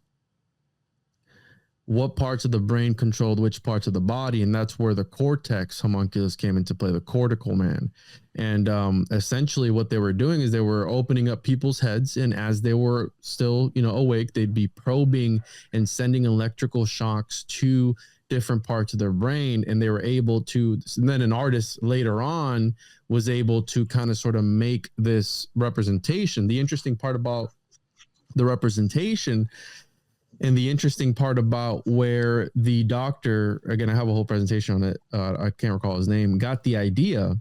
what parts of the brain controlled which parts of the body. And that's where the cortex homunculus came into play, the cortical man. And essentially what they were doing is they were opening up people's heads. And as they were still, awake, they'd be probing and sending electrical shocks to different parts of their brain. And they were able to, and then an artist later on was able to kind of sort of make this representation. The interesting part about the representation, and the interesting part about where the doctor, again, I have a whole presentation on it, I can't recall his name, got the idea,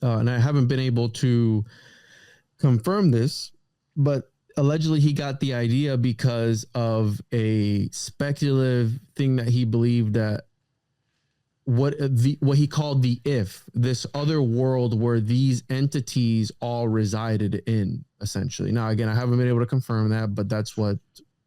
and I haven't been able to confirm this, but allegedly he got the idea because of a speculative thing that he believed, that what he called the this other world where these entities all resided in, essentially. Now, again, I haven't been able to confirm that, but that's what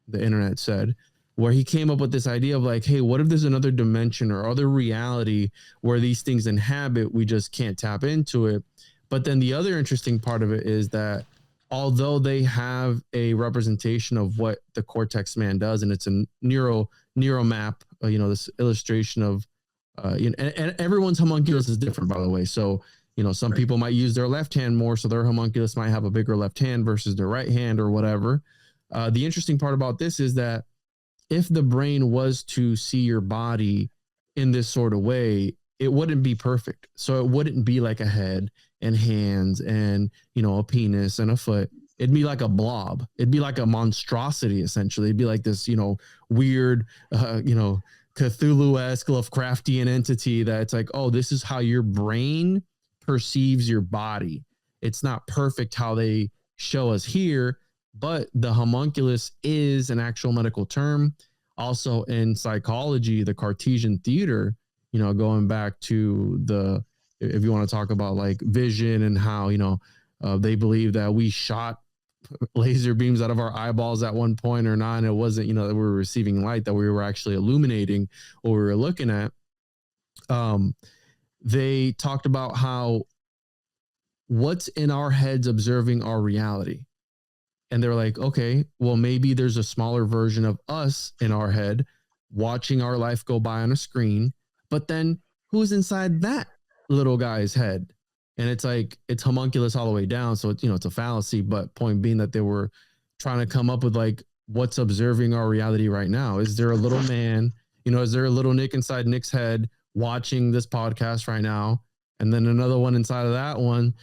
the internet said, where he came up with this idea of like, hey, what if there's another dimension or other reality where these things inhabit, we just can't tap into it. But then the other interesting part of it is that although they have a representation of what the cortex man does, and it's a neuro map, this illustration of and everyone's homunculus is different, by the way. So, some people might use their left hand more, so their homunculus might have a bigger left hand versus their right hand or whatever. The interesting part about this is that if the brain was to see your body in this sort of way, it wouldn't be perfect. So it wouldn't be like a head and hands and, a penis and a foot. It'd be like a blob. It'd be like a monstrosity, essentially. It'd be like this, weird, Cthulhu-esque Lovecraftian entity that it's like, oh, this is how your brain perceives your body. It's not perfect how they show us here, but the homunculus is an actual medical term. Also in psychology, the Cartesian theater, going back to if you want to talk about like vision and how, they believe that we shot laser beams out of our eyeballs at one point or not, and it wasn't, that we were receiving light, that we were actually illuminating what we were looking at. They talked about how what's in our heads observing our reality. And they're like, okay, well, maybe there's a smaller version of us in our head watching our life go by on a screen, but then who's inside that little guy's head? And it's like, it's homunculus all the way down. So, it's a fallacy, but point being that they were trying to come up with like, what's observing our reality right now? Is there a little man, is there a little Nick inside Nick's head watching this podcast right now? And then another one inside of that one,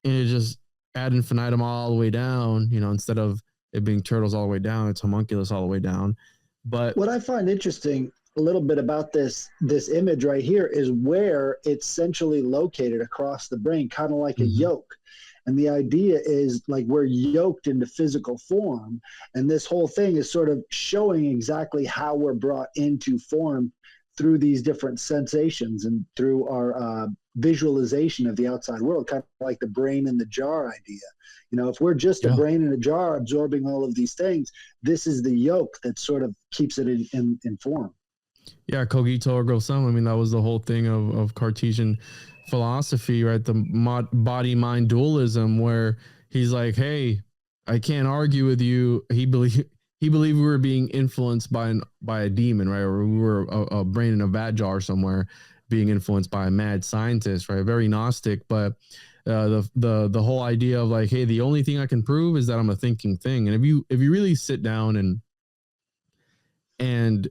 and it just ad infinitum all the way down, instead of it being turtles all the way down, it's homunculus all the way down. But what I find interesting a little bit about this image right here is where it's centrally located across the brain, kind of like a yoke. And the idea is like we're yoked into physical form. And this whole thing is sort of showing exactly how we're brought into form through these different sensations and through our visualization of the outside world, kind of like the brain in the jar idea. If we're just a brain in a jar absorbing all of these things, this is the yoke that sort of keeps it in form. Yeah, cogito ergo sum. I mean, that was the whole thing of Cartesian philosophy, right? The body-mind dualism, where he's like, hey, I can't argue with you. He believed we were being influenced by a demon, right? Or we were a brain in a vat jar somewhere being influenced by a mad scientist, right? Very Gnostic, but the whole idea of like, hey, the only thing I can prove is that I'm a thinking thing. And if you really sit down and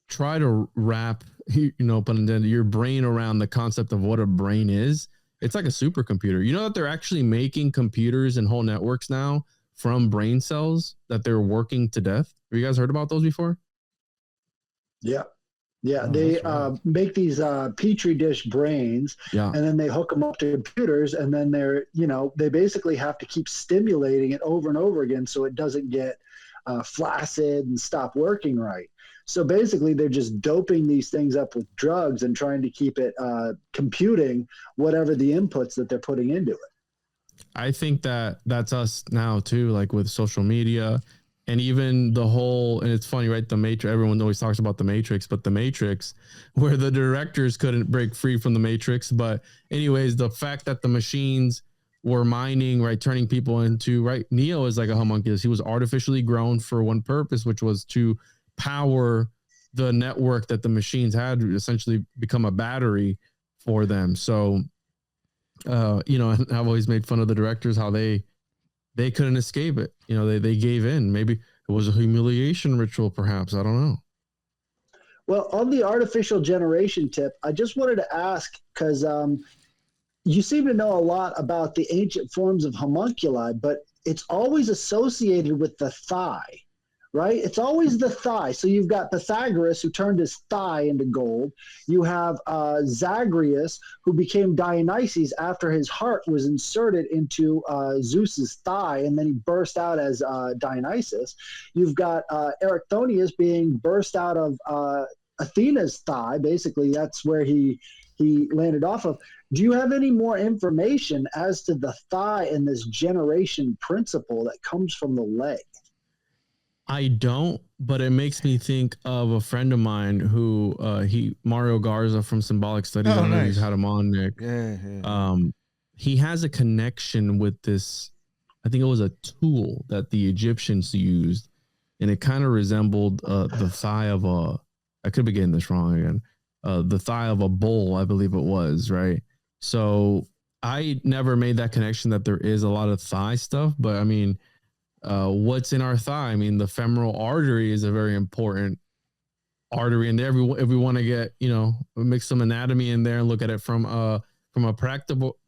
try to wrap, pun intended, your brain around the concept of what a brain is, it's like a supercomputer. You know that they're actually making computers and whole networks now from brain cells that they're working to death. Have you guys heard about those before? Yeah. They make these petri dish brains, and then they hook them up to computers, and then they basically have to keep stimulating it over and over again so it doesn't get flaccid and stop working right. So basically, they're just doping these things up with drugs and trying to keep it computing whatever the inputs that they're putting into it. I think that's us now too, like with social media and even the whole, and it's funny, right? The Matrix, everyone always talks about the Matrix, but the Matrix, where the directors couldn't break free from the Matrix. But anyways, the fact that the machines were mining, right, turning people into, right? Neo is like a homunculus. He was artificially grown for one purpose, which was to power the network that the machines had, essentially become a battery for them. So, and I've always made fun of the directors, how they couldn't escape it. They gave in. Maybe it was a humiliation ritual, perhaps. I don't know. Well, on the artificial generation tip, I just wanted to ask, because you seem to know a lot about the ancient forms of homunculi, but it's always associated with the thigh, right? It's always the thigh. So you've got Pythagoras, who turned his thigh into gold. You have Zagreus, who became Dionysus after his heart was inserted into Zeus's thigh, and then he burst out as Dionysus. You've got Erichthonius being burst out of Athena's thigh. Basically, that's where he landed off of. Do you have any more information as to the thigh and this generation principle that comes from the leg? I don't, but it makes me think of a friend of mine who Mario Garza from Symbolic Studies. I don't know if you've had him on, Nick. Yeah. He has a connection with this. I think it was a tool that the Egyptians used, and it kind of resembled the thigh of I could be getting this wrong again. the thigh of a bull, I believe it was, right? So I never made that connection that there is a lot of thigh stuff, but I mean, what's in our thigh? I mean, the femoral artery is a very important artery, and if we want to get, mix some anatomy in there and look at it from a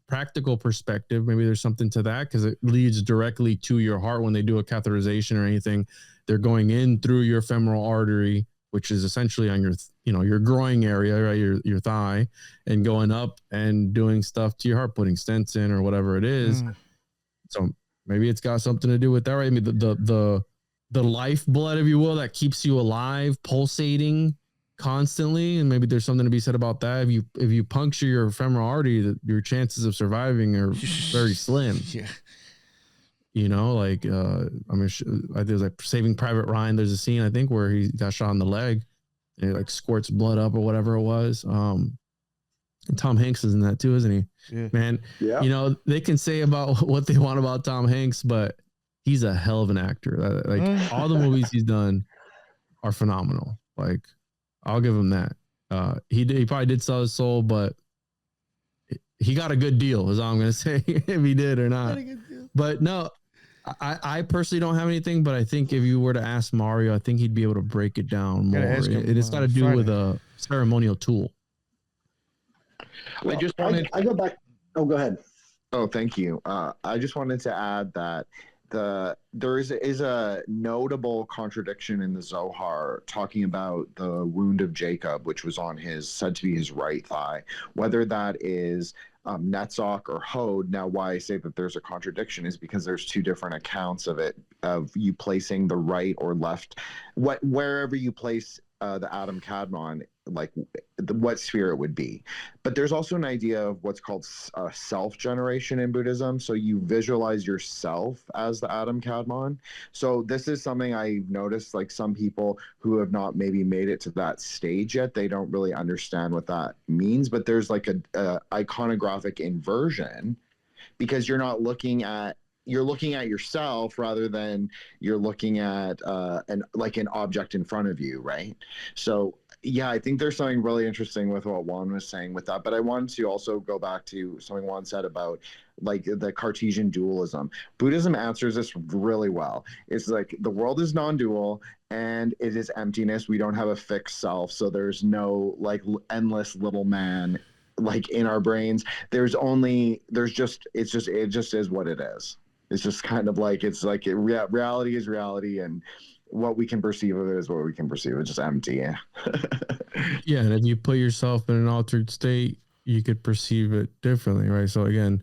practical perspective, maybe there's something to that, because it leads directly to your heart. When they do a catheterization or anything, they're going in through your femoral artery, which is essentially on your groin area, right? Your thigh, and going up and doing stuff to your heart, putting stents in or whatever it is. So maybe it's got something to do with that, right? I mean, the lifeblood, if you will, that keeps you alive, pulsating constantly, and maybe there's something to be said about that. If you puncture your femoral artery, your chances of surviving are very slim. Yeah. I mean, there's like Saving Private Ryan. There's a scene, I think, where he got shot in the leg and it like squirts blood up or whatever it was. And Tom Hanks is in that too, isn't he? Yeah. Man, Yeah. They can say about what they want about Tom Hanks, but he's a hell of an actor. Like all the movies he's done are phenomenal. Like, I'll give him that. He probably did sell his soul, but he got a good deal, is all I'm going to say, if he did or not. But no, I personally don't have anything, but I think if you were to ask Mario, I think he'd be able to break it down more. It's got to do with a ceremonial tool. Well, I just wanted. I go back. Oh, go ahead. Oh, thank you. I just wanted to add that there is a notable contradiction in the Zohar talking about the wound of Jacob, which was on said to be his right thigh, whether that is Netzach or Hod. Now, why I say that there's a contradiction is because there's two different accounts of it, of you placing the right or left, wherever you place the Adam Kadmon, like what sphere it would be. But there's also an idea of what's called self-generation in Buddhism. So you visualize yourself as the Adam Kadmon. So this is something I've noticed, like some people who have not maybe made it to that stage yet, they don't really understand what that means. But there's like a iconographic inversion, because you're looking at yourself rather than you're looking at an object in front of you, right? So yeah, I think there's something really interesting with what Juan was saying with that. But I wanted to also go back to something Juan said about like the Cartesian dualism. Buddhism answers this really well. It's like the world is non-dual and it is emptiness. We don't have a fixed self, so there's no like endless little man like in our brains. It just is what it is. It's just kind of like, it's like reality is reality, and what we can perceive of it is what we can perceive. It's just empty. Yeah. Yeah. And if you put yourself in an altered state, you could perceive it differently. Right. So again,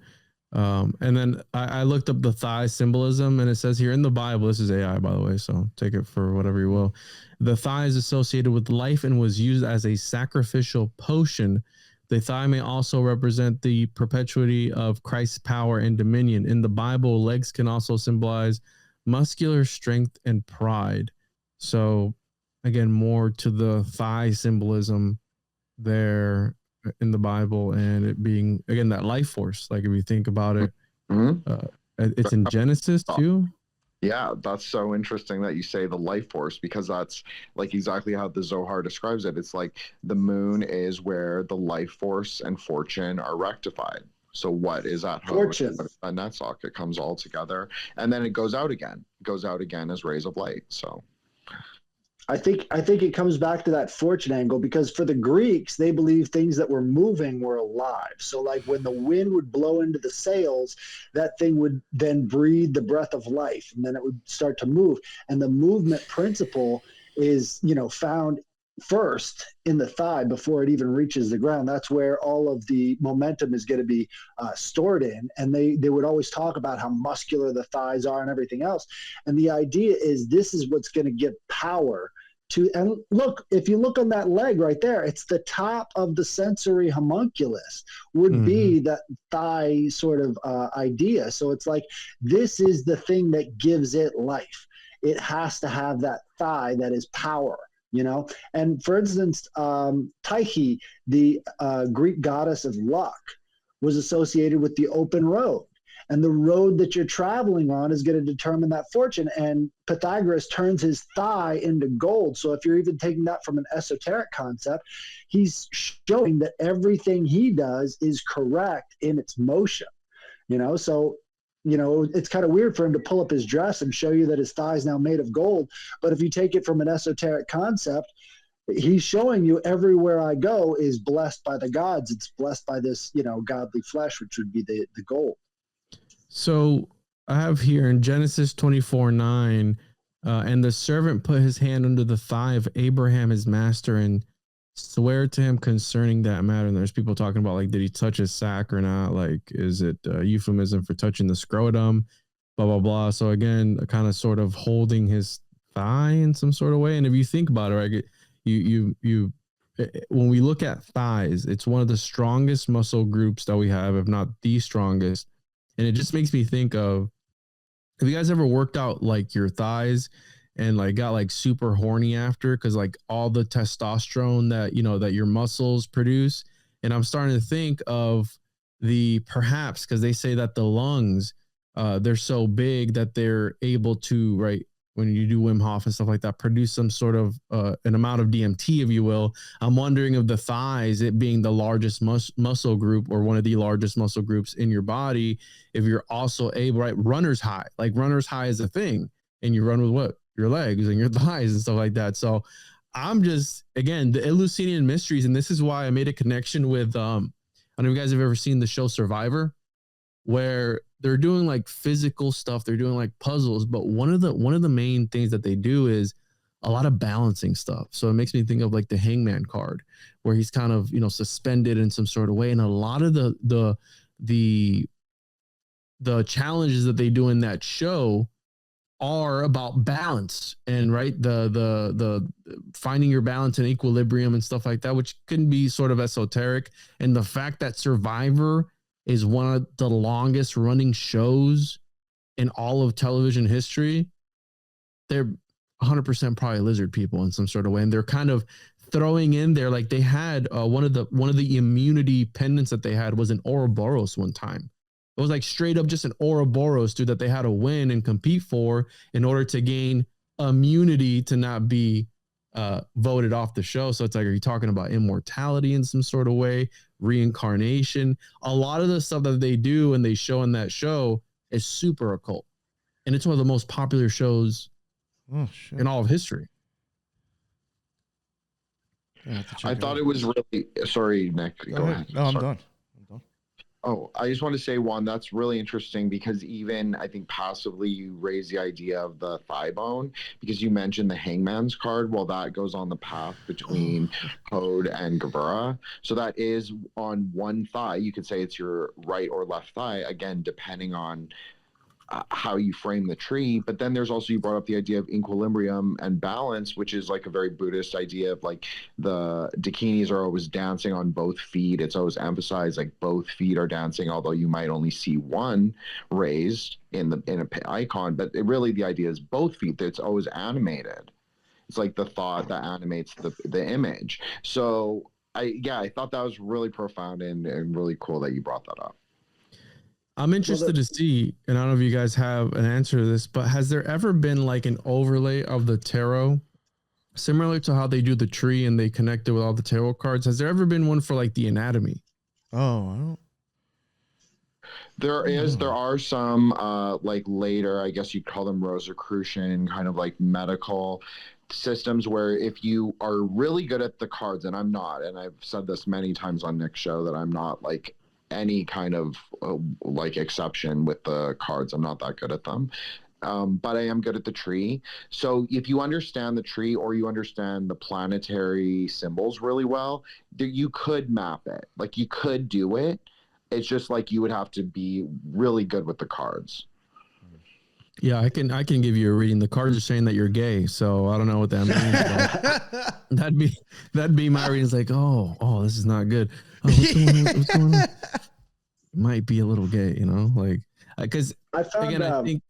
and then I looked up the thigh symbolism, and it says here in the Bible, this is AI, by the way, so take it for whatever you will. The thigh is associated with life and was used as a sacrificial potion. The thigh may also represent the perpetuity of Christ's power and dominion. In the Bible, legs can also symbolize muscular strength and pride. So again, more to the thigh symbolism there in the Bible, and it being, again, that life force. Like if you think about it, it's in Genesis too. Yeah, that's so interesting that you say the life force, because that's like exactly how the Zohar describes it. It's like the moon is where the life force and fortune are rectified. So what is that? Fortune. A Netzach, it comes all together, and then it goes out again. It goes out again as rays of light. So I think it comes back to that fortune angle, because for the Greeks, they believed things that were moving were alive. So like when the wind would blow into the sails, that thing would then breathe the breath of life, and then it would start to move. And the movement principle is, found first in the thigh before it even reaches the ground. That's where all of the momentum is going to be stored in. And they would always talk about how muscular the thighs are and everything else. And the idea is this is what's going to give power to, and look, if you look on that leg right there, it's the top of the sensory homunculus would be that thigh sort of idea. So it's like, this is the thing that gives it life. It has to have that thigh that is power. And for instance, Tyche, the Greek goddess of luck, was associated with the open road. And the road that you're traveling on is going to determine that fortune. And Pythagoras turns his thigh into gold. So if you're even taking that from an esoteric concept, he's showing that everything he does is correct in its motion. So it's kind of weird for him to pull up his dress and show you that his thigh is now made of gold. But if you take it from an esoteric concept, he's showing you everywhere I go is blessed by the gods. It's blessed by this, godly flesh, which would be the gold. So I have here in Genesis 24:9, and the servant put his hand under the thigh of Abraham, his master, and swear to him concerning that matter. And there's people talking about, like, did he touch his sack or not? Like, is it a euphemism for touching the scrotum? Blah, blah, blah. So again, kind of sort of holding his thigh in some sort of way. And if you think about it, right, you when we look at thighs, it's one of the strongest muscle groups that we have, if not the strongest. And it just makes me think of, have you guys ever worked out like your thighs and like got like super horny after, because like all the testosterone that that your muscles produce? And I'm starting to think of perhaps because they say that the lungs, they're so big that they're able to, right, when you do Wim Hof and stuff like that, produce some sort of an amount of DMT, if you will. I'm wondering if the thighs, it being the largest muscle group or one of the largest muscle groups in your body, if you're also able, right, runner's high, like runner's high is a thing, and you run with what? Your legs and your thighs and stuff like that. So I'm just, again, the Eleusinian mysteries, and this is why I made a connection with, I don't know if you guys have ever seen the show Survivor, where they're doing like physical stuff, they're doing like puzzles, but one of the main things that they do is a lot of balancing stuff. So it makes me think of like the Hangman card, where he's kind of suspended in some sort of way, and a lot of the challenges that they do in that show are about balance and, right, the finding your balance and equilibrium and stuff like that, which can be sort of esoteric. And the fact that Survivor is one of the longest running shows in all of television history, they're 100% probably lizard people in some sort of way. And they're kind of throwing in there, like they had one of the immunity pendants that they had was an Ouroboros one time. It was like straight up just an Ouroboros, dude, that they had to win and compete for in order to gain immunity to not be voted off the show. So it's like, are you talking about immortality in some sort of way, reincarnation? A lot of the stuff that they do and they show in that show is super occult, and it's one of the most popular shows in all of history. I thought it was really, sorry, Nick, go ahead. No, I'm Sorry. done. Oh, I just want to say, Juan, that's really interesting, because even I think passively you raise the idea of the thigh bone, because you mentioned the Hangman's card. Well, that goes on the path between Hod and Gevura. So that is on one thigh. You could say it's your right or left thigh, again, depending on how you frame the tree. But then there's also, you brought up the idea of equilibrium and balance, which is like a very Buddhist idea of like the dakinis are always dancing on both feet. It's always emphasized like both feet are dancing, although you might only see one raised in an icon. But really the idea is both feet. It's always animated. It's like the thought that animates the image. So I thought that was really profound and really cool that you brought that up. I'm interested to see, and I don't know if you guys have an answer to this, but has there ever been like an overlay of the tarot, similar to how they do the tree and they connect it with all the tarot cards? Has there ever been one for like the anatomy? Oh, I don't. There are some like later, I guess you'd call them Rosicrucian, kind of like medical systems, where if you are really good at the cards, and I'm not, and I've said this many times on Nick's show that I'm not like any kind of like exception with the cards. I'm not that good at them. But I am good at the tree. So if you understand the tree or you understand the planetary symbols really well, you could map it. Like you could do it. It's just like you would have to be really good with the cards. Yeah, I can give you a reading. The cards are saying that you're gay, so I don't know what that means. that'd be my reading. It's like, oh, this is not good. Oh, what's going on? Might be a little gay, like, because I found I think.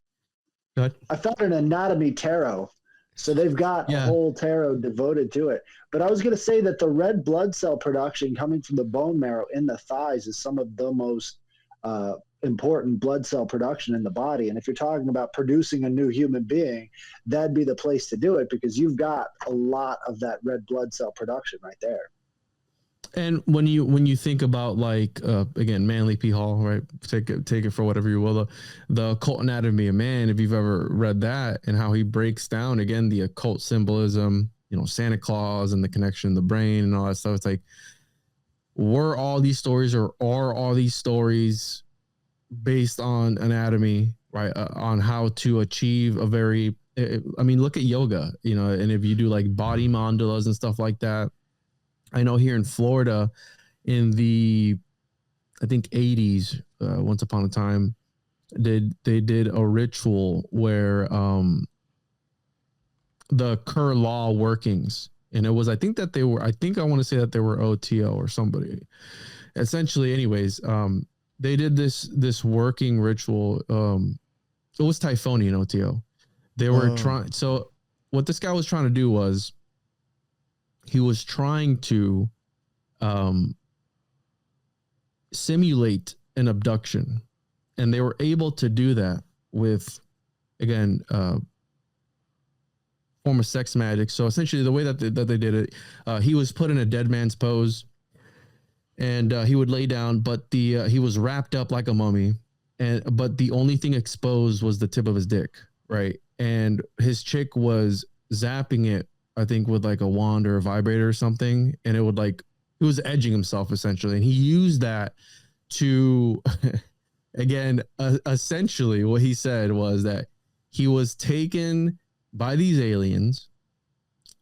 Go ahead. I found an anatomy tarot, so they've got a whole tarot devoted to it. But I was going to say that the red blood cell production coming from the bone marrow in the thighs is some of the most important blood cell production in the body. And if you're talking about producing a new human being, that'd be the place to do it, because you've got a lot of that red blood cell production right there. And when you think about, like, again, Manly P. Hall, right? Take it for whatever you will. The Occult Anatomy of Man, if you've ever read that, and how he breaks down again the occult symbolism, Santa Claus and the connection in the brain and all that stuff. It's like, were all these stories, or are all these stories based on anatomy, right? On how to achieve a very, I mean, look at yoga, and if you do like body mandalas and stuff like that. I know here in Florida in the, I think 80s, once upon a time, they did a ritual where the Kerr law workings, and it was, I think I want to say that they were OTO or somebody. Essentially, anyways, they did this working ritual. It was Typhonian OTO. They were trying. So what this guy was trying to do was, he was trying to simulate an abduction, and they were able to do that with, again, form of sex magic. So essentially, the way that they did it, he was put in a dead man's pose, and he would lay down, but he was wrapped up like a mummy, but the only thing exposed was the tip of his dick, right? And his chick was zapping it, I think, with like a wand or a vibrator or something, and it would, like, he was edging himself essentially, and he used that to, again, essentially what he said was that he was taken by these aliens,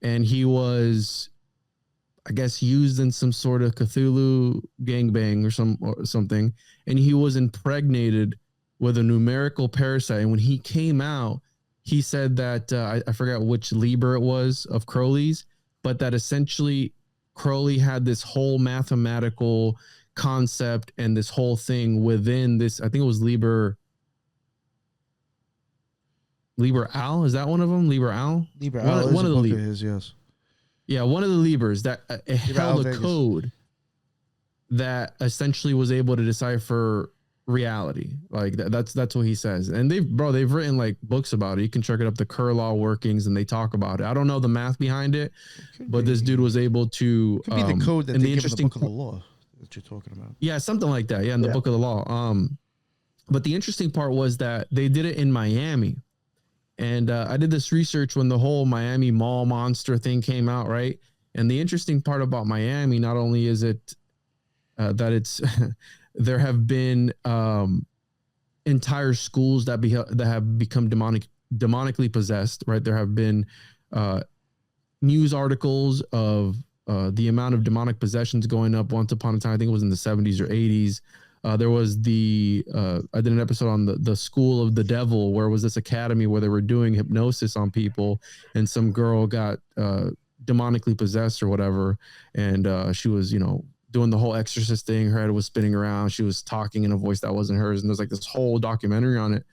and he was, I guess, used in some sort of Cthulhu gangbang or something, and he was impregnated with a numerical parasite. And when he came out, he said that I forgot which Liber it was of Crowley's, but that essentially Crowley had this whole mathematical concept and this whole thing within this. I think it was Liber Al. Is that one of them? Liber Al? Liber Al one is of a the book of his, yes. Yeah, one of the Libers that held a Vegas. code that essentially was able to decipher reality. Like that's what he says. And they've written like books about it. You can check it up, the Kerr law workings, and they talk about it. I don't know the math behind it, but this dude was able to could be the code that they give in the book of the part, law that you're talking about. Yeah, something like that. Yeah, in the book of the law. But the interesting part was that they did it in Miami. And I did this research when the whole Miami mall monster thing came out, right? And the interesting part about Miami, not only is it that it's there have been entire schools that have become demonically possessed, right? There have been news articles of the amount of demonic possessions going up. Once upon a time, I think it was in the 70s or 80s. There was I did an episode on the School of the Devil, where it was this academy where they were doing hypnosis on people, and some girl got demonically possessed or whatever, and she was, doing the whole exorcist thing. Her head was spinning around. She was talking in a voice that wasn't hers, and there's like this whole documentary on it.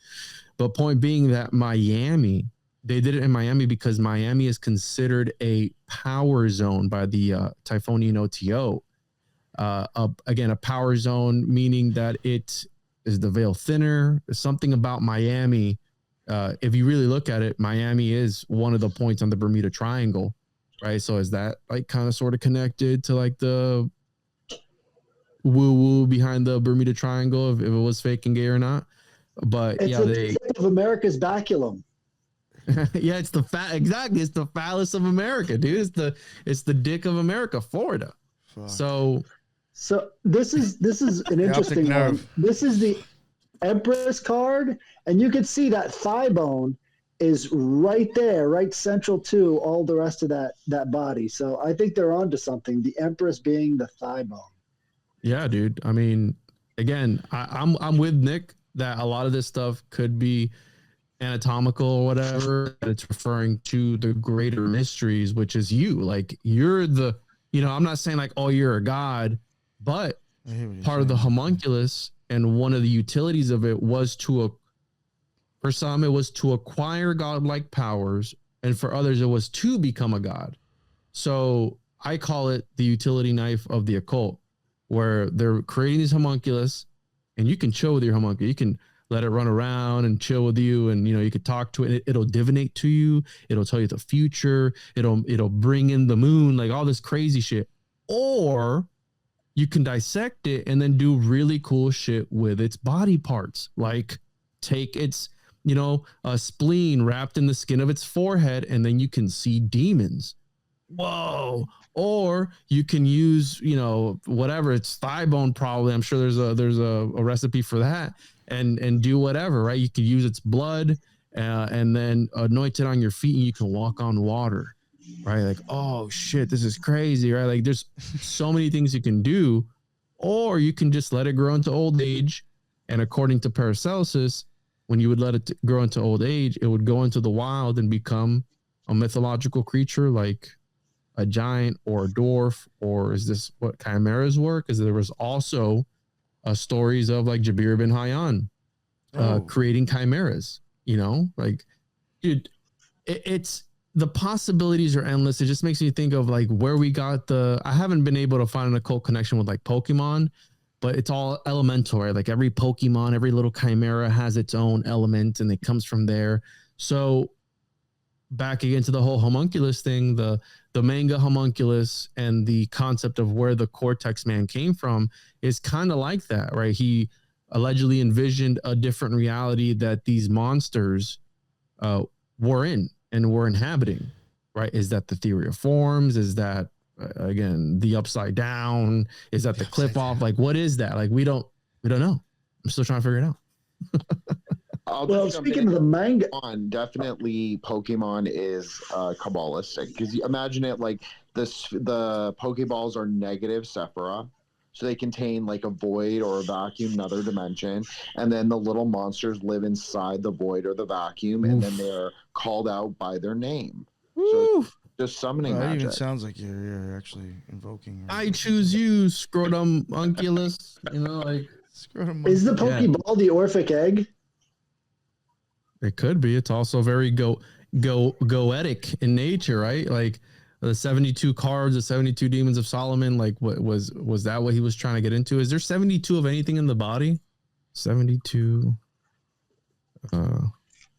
But point being that Miami, they did it in Miami because Miami is considered a power zone by the Typhonian OTO. Again, a power zone, meaning that it is the veil thinner. There's something about Miami. If you really look at it, Miami is one of the points on the Bermuda Triangle, right? So is that like kind of sort of connected to like the woo-woo behind the Bermuda Triangle, if it was fake and gay or not? But it's the tip of America's baculum. Yeah, it's exactly. It's the phallus of America, dude. It's the dick of America, Florida. Fuck. So this is an interesting one. This is the Empress card, and you can see that thigh bone is right there, right central to all the rest of that body. So I think they're onto something. The Empress being the thigh bone. Yeah, dude. I mean, again, I'm with Nick that a lot of this stuff could be anatomical or whatever. It's referring to the greater mysteries, which is you. Like you're the, I'm not saying like, oh, you're a god, but part of the homunculus and one of the utilities of it was for some, it was to acquire godlike powers, and for others, it was to become a god. So I call it the utility knife of the occult, where they're creating these homunculus and you can chill with your homunculus. You can let it run around and chill with you, and you could talk to it. It'll divinate to you. It'll tell you the future. It'll bring in the moon, like all this crazy shit. Or you can dissect it and then do really cool shit with its body parts, like take its a spleen wrapped in the skin of its forehead, and then you can see demons. Whoa. Or you can use whatever, it's thigh bone, probably. I'm sure there's a recipe for that, and do whatever, right? You could use its blood and then anoint it on your feet, and you can walk on water, right? Like, oh shit, this is crazy, right? Like, there's so many things you can do. Or you can just let it grow into old age, and according to Paracelsus, when you would let it grow into old age, it would go into the wild and become a mythological creature like a giant or a dwarf. Or is this what chimeras were? Because there was also stories of like Jabir bin Hayyan creating chimeras, like, dude, it's the possibilities are endless. It just makes me think of like where we got I haven't been able to find an occult connection with like Pokemon, but it's all elemental, right? Like every Pokemon, every little chimera has its own element, and it comes from there. So back again to the whole homunculus thing, the manga homunculus and the concept of where the Cortex Man came from is kind of like that, right? He allegedly envisioned a different reality that these monsters were in and were inhabiting, right? Is that the theory of forms? Is that again the upside down? Is that the clip off? Like, what is that? Like, we don't know. I'm still trying to figure it out. Well, speaking of the manga, definitely Pokemon is Kabbalistic, because you imagine it like this: the Pokeballs are negative Sephira, so they contain like a void or a vacuum, another dimension, and then the little monsters live inside the void or the vacuum, and then they're called out by their name. So it's just summoning That magic. even sounds like you're actually invoking. I choose you, scrotum unculus. Like scrotum. Is the Pokeball the Orphic egg? It could be. It's also very goetic in nature, right? Like the 72 cards, the 72 demons of Solomon. Like, what was that what he was trying to get into? Is there 72 of anything in the body? 72.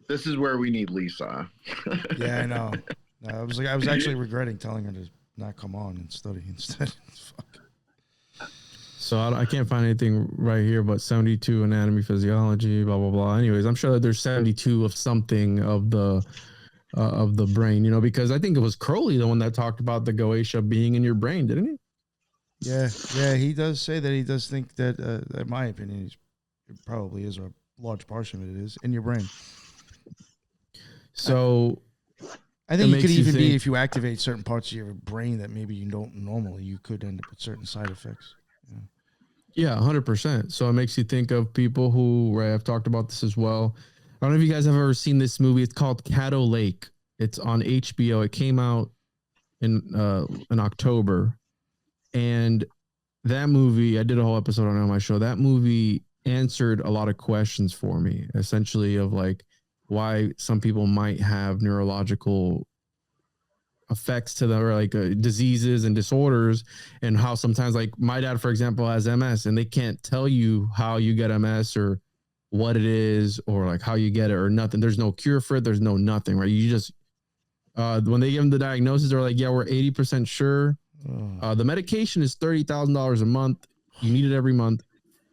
This is where we need Lisa. Yeah, I know. No, I was actually regretting telling her to not come on and study instead. Fuck. So I can't find anything right here, but 72 anatomy, physiology, blah blah blah. Anyways, I'm sure that there's 72 of something of the brain, because I think it was Crowley, the one that talked about the Goetia being in your brain, didn't he? Yeah, he does say that. He does think that, in my opinion, it probably is, a large portion of it is in your brain. So I think it could even be if you activate certain parts of your brain that maybe you don't normally, you could end up with certain side effects. Yeah, 100%. So it makes you think of people who, right, I've talked about this as well. I don't know if you guys have ever seen this movie. It's called Caddo Lake. It's on HBO. It came out in October. And that movie, I did a whole episode on my show. That movie answered a lot of questions for me, essentially, of like why some people might have neurological effects to them, or like diseases and disorders, and how sometimes, like my dad, for example, has MS, and they can't tell you how you get MS or what it is or like how you get it or nothing. There's no cure for it. There's no nothing, right? You just, when they give them the diagnosis, they're like, yeah, we're 80% sure. The medication is $30,000 a month. You need it every month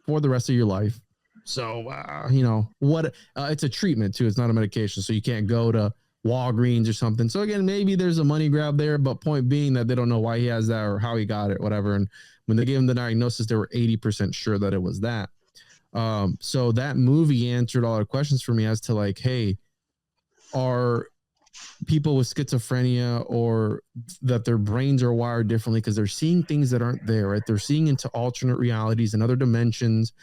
for the rest of your life. So, it's a treatment too. It's not a medication. So you can't go to Walgreens or something. So again, maybe there's a money grab there, but point being that they don't know why he has that or how he got it, whatever. And when they gave him the diagnosis, they were 80% sure that it was that. So that movie answered all the questions for me as to like, hey, are people with schizophrenia or that their brains are wired differently because they're seeing things that aren't there, right? They're seeing into alternate realities and other dimensions.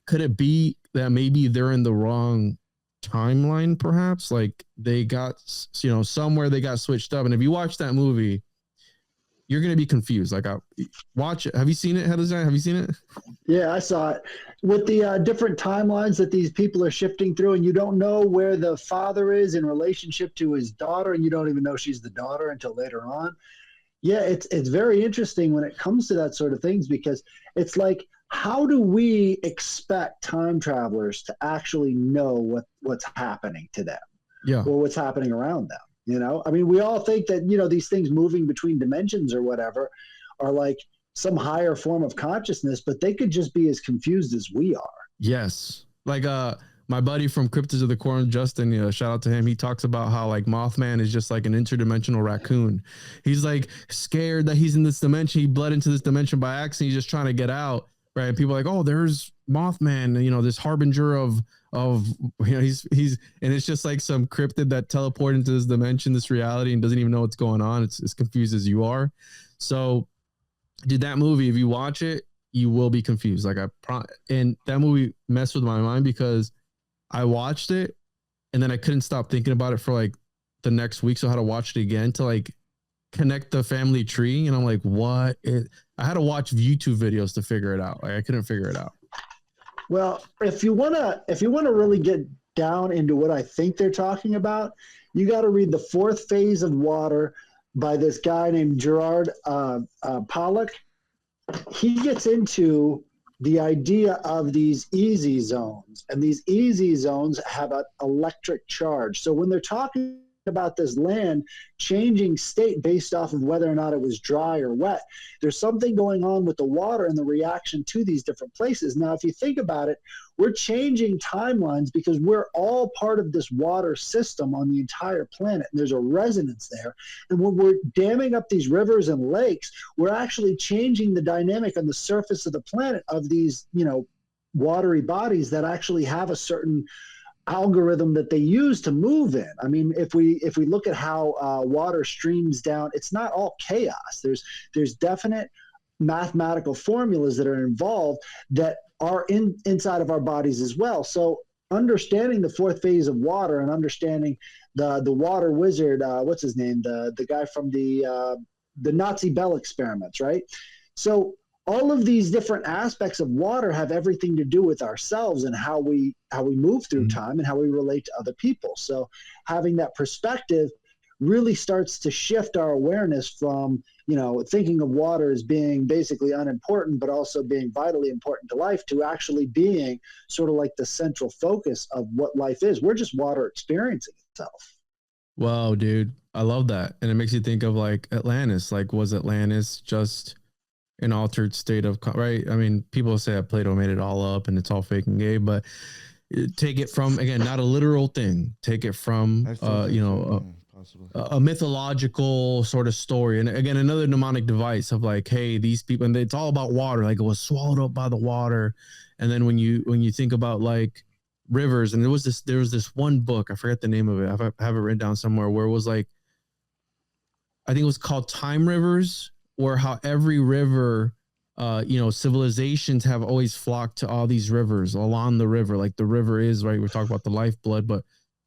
Could it be that maybe they're in the wrong timeline, perhaps? Like they got, somewhere they got switched up. And if you watch that movie, you're going to be confused. Like, watch it. Have you seen it, Headless Giant? Have you seen it? Yeah, I saw it. With the different timelines that these people are shifting through, and you don't know where the father is in relationship to his daughter, and you don't even know she's the daughter until later on. Yeah, it's very interesting when it comes to that sort of things, because it's like, how do we expect time travelers to actually know what's happening to them? Yeah. Or what's happening around them? You know, I mean, we all think that, you know, these things moving between dimensions or whatever are like some higher form of consciousness, but they could just be as confused as we are. Yes. Like my buddy from Cryptids of the Corn, Justin, you know, shout out to him. He talks about how like Mothman is just like an interdimensional raccoon. He's like scared that he's in this dimension. He bled into this dimension by accident. He's just trying to get out. Right. And people are like, oh, there's Mothman, you know, this harbinger of you know, he's and it's just like some cryptid that teleported into this dimension, this reality, and doesn't even know what's going on. It's as confused as you are. So dude, that movie, if you watch it, you will be confused. Like and that movie messed with my mind because I watched it and then I couldn't stop thinking about it for like the next week. So I had to watch it again to like connect the family tree. And I'm like, what? I had to watch YouTube videos to figure it out. Like I couldn't figure it out. Well, if you wanna really get down into what I think they're talking about, you got to read The Fourth Phase of Water by this guy named Gerard Pollack. He gets into the idea of these easy zones, and these easy zones have an electric charge. So when they're talking about this land changing state based off of whether or not it was dry or wet, there's something going on with the water and the reaction to these different places. Now, if you think about it, we're changing timelines because we're all part of this water system on the entire planet, and there's a resonance there. And when we're damming up these rivers and lakes, we're actually changing the dynamic on the surface of the planet of these, you know, watery bodies that actually have a certain algorithm that they use to move in. I mean, if we look at how water streams down, it's not all chaos. There's definite mathematical formulas that are involved that are inside of our bodies as well. So understanding the fourth phase of water and understanding the water wizard, what's his name, the guy from the Nazi Bell experiments, right? So all of these different aspects of water have everything to do with ourselves and how we move through time and how we relate to other people. So having that perspective really starts to shift our awareness from, you know, thinking of water as being basically unimportant, but also being vitally important to life, to actually being sort of like the central focus of what life is. We're just water experiencing itself. Wow, dude. I love that. And it makes you think of like Atlantis. Like, was Atlantis just an altered state of, right? I mean, people say that Plato made it all up and it's all fake and gay, but take it from, again, not a literal thing. Take it from, you know, a mythological sort of story. And again, another mnemonic device of like, hey, these people, and it's all about water. Like it was swallowed up by the water. And then when you think about like rivers, and there was this one book, I forget the name of it. I have it written down somewhere, where it was like, I think it was called Time Rivers, or how every river, you know, civilizations have always flocked to all these rivers along the river. Like the river is, right, we're talking about the lifeblood, but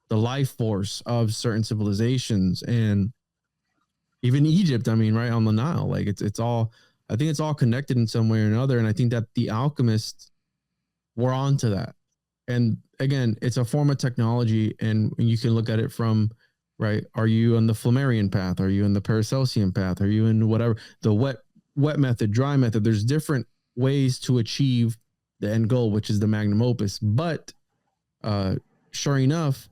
the life force of certain civilizations. And even Egypt, I mean, right on the Nile, like it's all, I think it's all connected in some way or another. And I think that the alchemists were onto that. And again, it's a form of technology, and you can look at it from, right, are you on the Flammarion path? Are you in the Paracelsian path? Are you in whatever, the wet method, dry method? There's different ways to achieve the end goal, which is the magnum opus. But sure enough,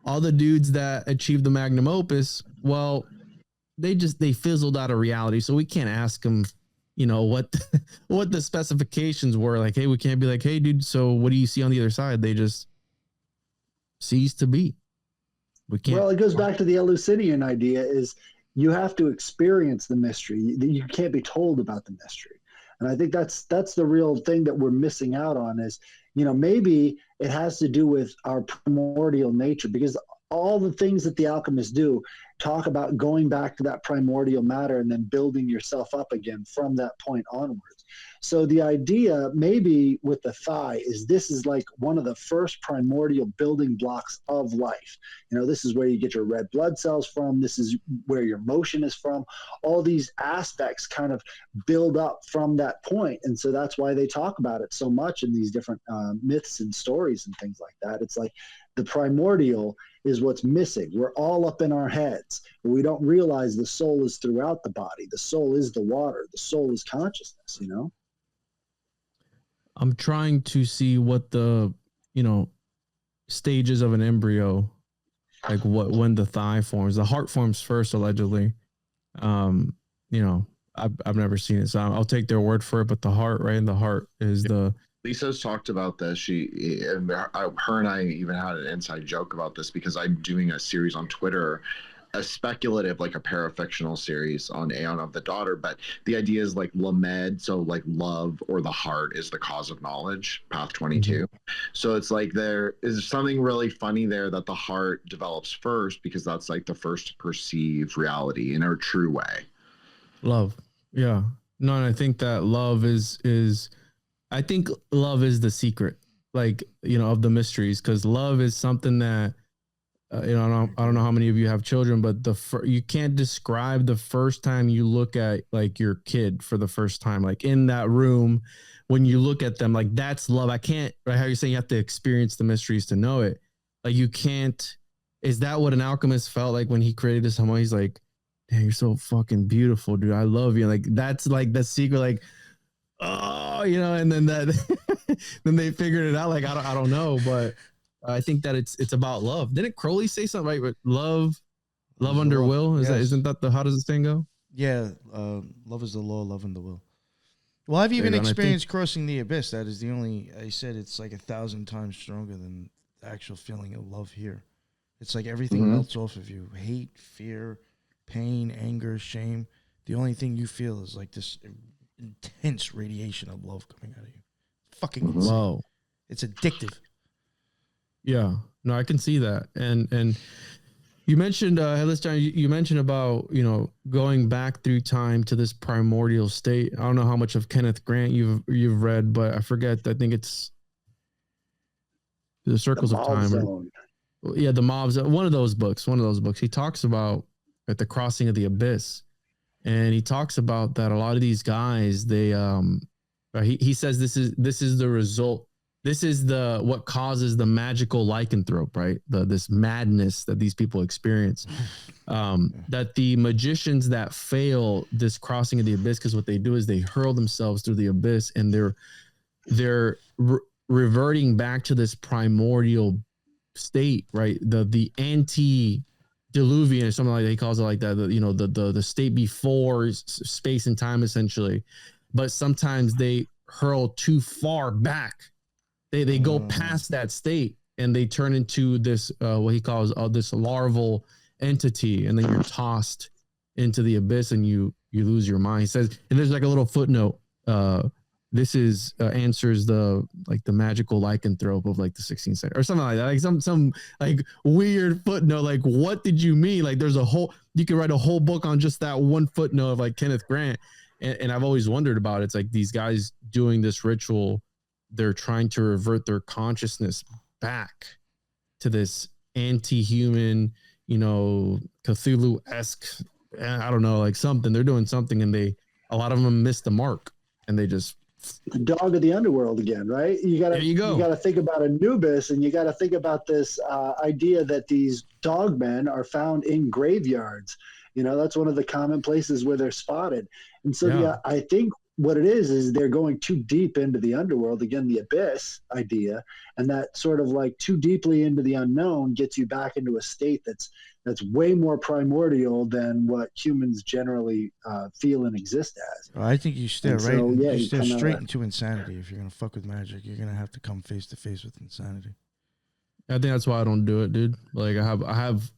all the dudes that achieved the magnum opus, well, they fizzled out of reality. So we can't ask them, you know, what the specifications were. Like, hey, we can't be like, hey, dude, so what do you see on the other side? They just cease to be. We can't. Well, it goes back to the Eleusinian idea, is you have to experience the mystery. You can't be told about the mystery. And I think that's the real thing that we're missing out on, is, you know, maybe it has to do with our primordial nature, because all the things that the alchemists do talk about going back to that primordial matter and then building yourself up again from that point onwards. So the idea maybe with the thigh is this is like one of the first primordial building blocks of life. You know, this is where you get your red blood cells from. This is where your motion is from. All these aspects kind of build up from that point. And so that's why they talk about it so much in these different myths and stories and things like that. It's like the primordial is what's missing. We're all up in our heads. We don't realize the soul is throughout the body. The soul is the water. The soul is consciousness, you know? I'm trying to see what the, stages of an embryo, like when the thigh forms. The heart forms first, allegedly. You know, I've never seen it, so I'll take their word for it. But the heart, right? And the heart is the. Lisa's talked about this. Her and I even had an inside joke about this because I'm doing a series on Twitter, a speculative, like a parafictional series on Aeon of the Daughter. But the idea is like Lamed, so like love or the heart is the cause of knowledge, Path 22. So it's like there is something really funny there that the heart develops first because that's like the first to perceive reality in a true way. Love. Yeah. No, and I think that love is I think love is the secret, like, of the mysteries, because love is something that, I don't know how many of you have children, but you can't describe the first time you look at like your kid for the first time, like in that room, when you look at them, like that's love. I can't, right? How you're saying you have to experience the mysteries to know it. Like you can't, is that what an alchemist felt like when he created this homo? He's like, damn, you're so fucking beautiful, dude. I love you. Like that's like the secret, like, oh, and then then they figured it out. Like I don't know, but I think that it's about love. Didn't Crowley say something right? But love under will. Isn't that how does this thing go? Yeah, love is the law, love and the will. Well, I've even experienced crossing the abyss. That is the only. I said it's like 1,000 times stronger than the actual feeling of love here. It's like everything melts off of you: hate, fear, pain, anger, shame. The only thing you feel is like this intense radiation of love coming out of you. Fucking insane. Wow. It's addictive. Yeah. No, I can see that. And you mentioned Headless Giant, you mentioned about, going back through time to this primordial state. I don't know how much of Kenneth Grant you've read, but I forget. I think it's The Circles of Time. The Mobs. One of those books. He talks about at the crossing of the abyss. And he talks about that a lot of these guys, they he says this is the result. This is what causes the magical lycanthrope, right? This madness that these people experience. That the magicians that fail this crossing of the abyss, because what they do is they hurl themselves through the abyss, and they're reverting back to this primordial state, right? The antediluvian or something like that. He calls it like that. The state before space and time, essentially. But sometimes they hurl too far back. They go past that state and they turn into this what he calls this larval entity, and then you're tossed into the abyss and you lose your mind. He says, and there's like a little footnote. This is answers the magical lycanthrope of like the 16th century or something like that. Like some like weird footnote. Like, what did you mean? Like, there's you could write a whole book on just that one footnote of like Kenneth Grant. And I've always wondered about it. It's like these guys doing this ritual, they're trying to revert their consciousness back to this anti-human, Cthulhu-esque, I don't know, like something. They're doing something, and a lot of them miss the mark, and they just the dog of the underworld again, right? You gotta think about Anubis, and you gotta think about this idea that these dogmen are found in graveyards. That's one of the common places where they're spotted. And so I think what it is they're going too deep into the underworld, again, the abyss idea, and that sort of like too deeply into the unknown gets you back into a state that's way more primordial than what humans generally feel and exist as. I think you stare you stare straight into insanity. If you're going to fuck with magic, you're going to have to come face to face with insanity. I think that's why I don't do it, dude. Like I have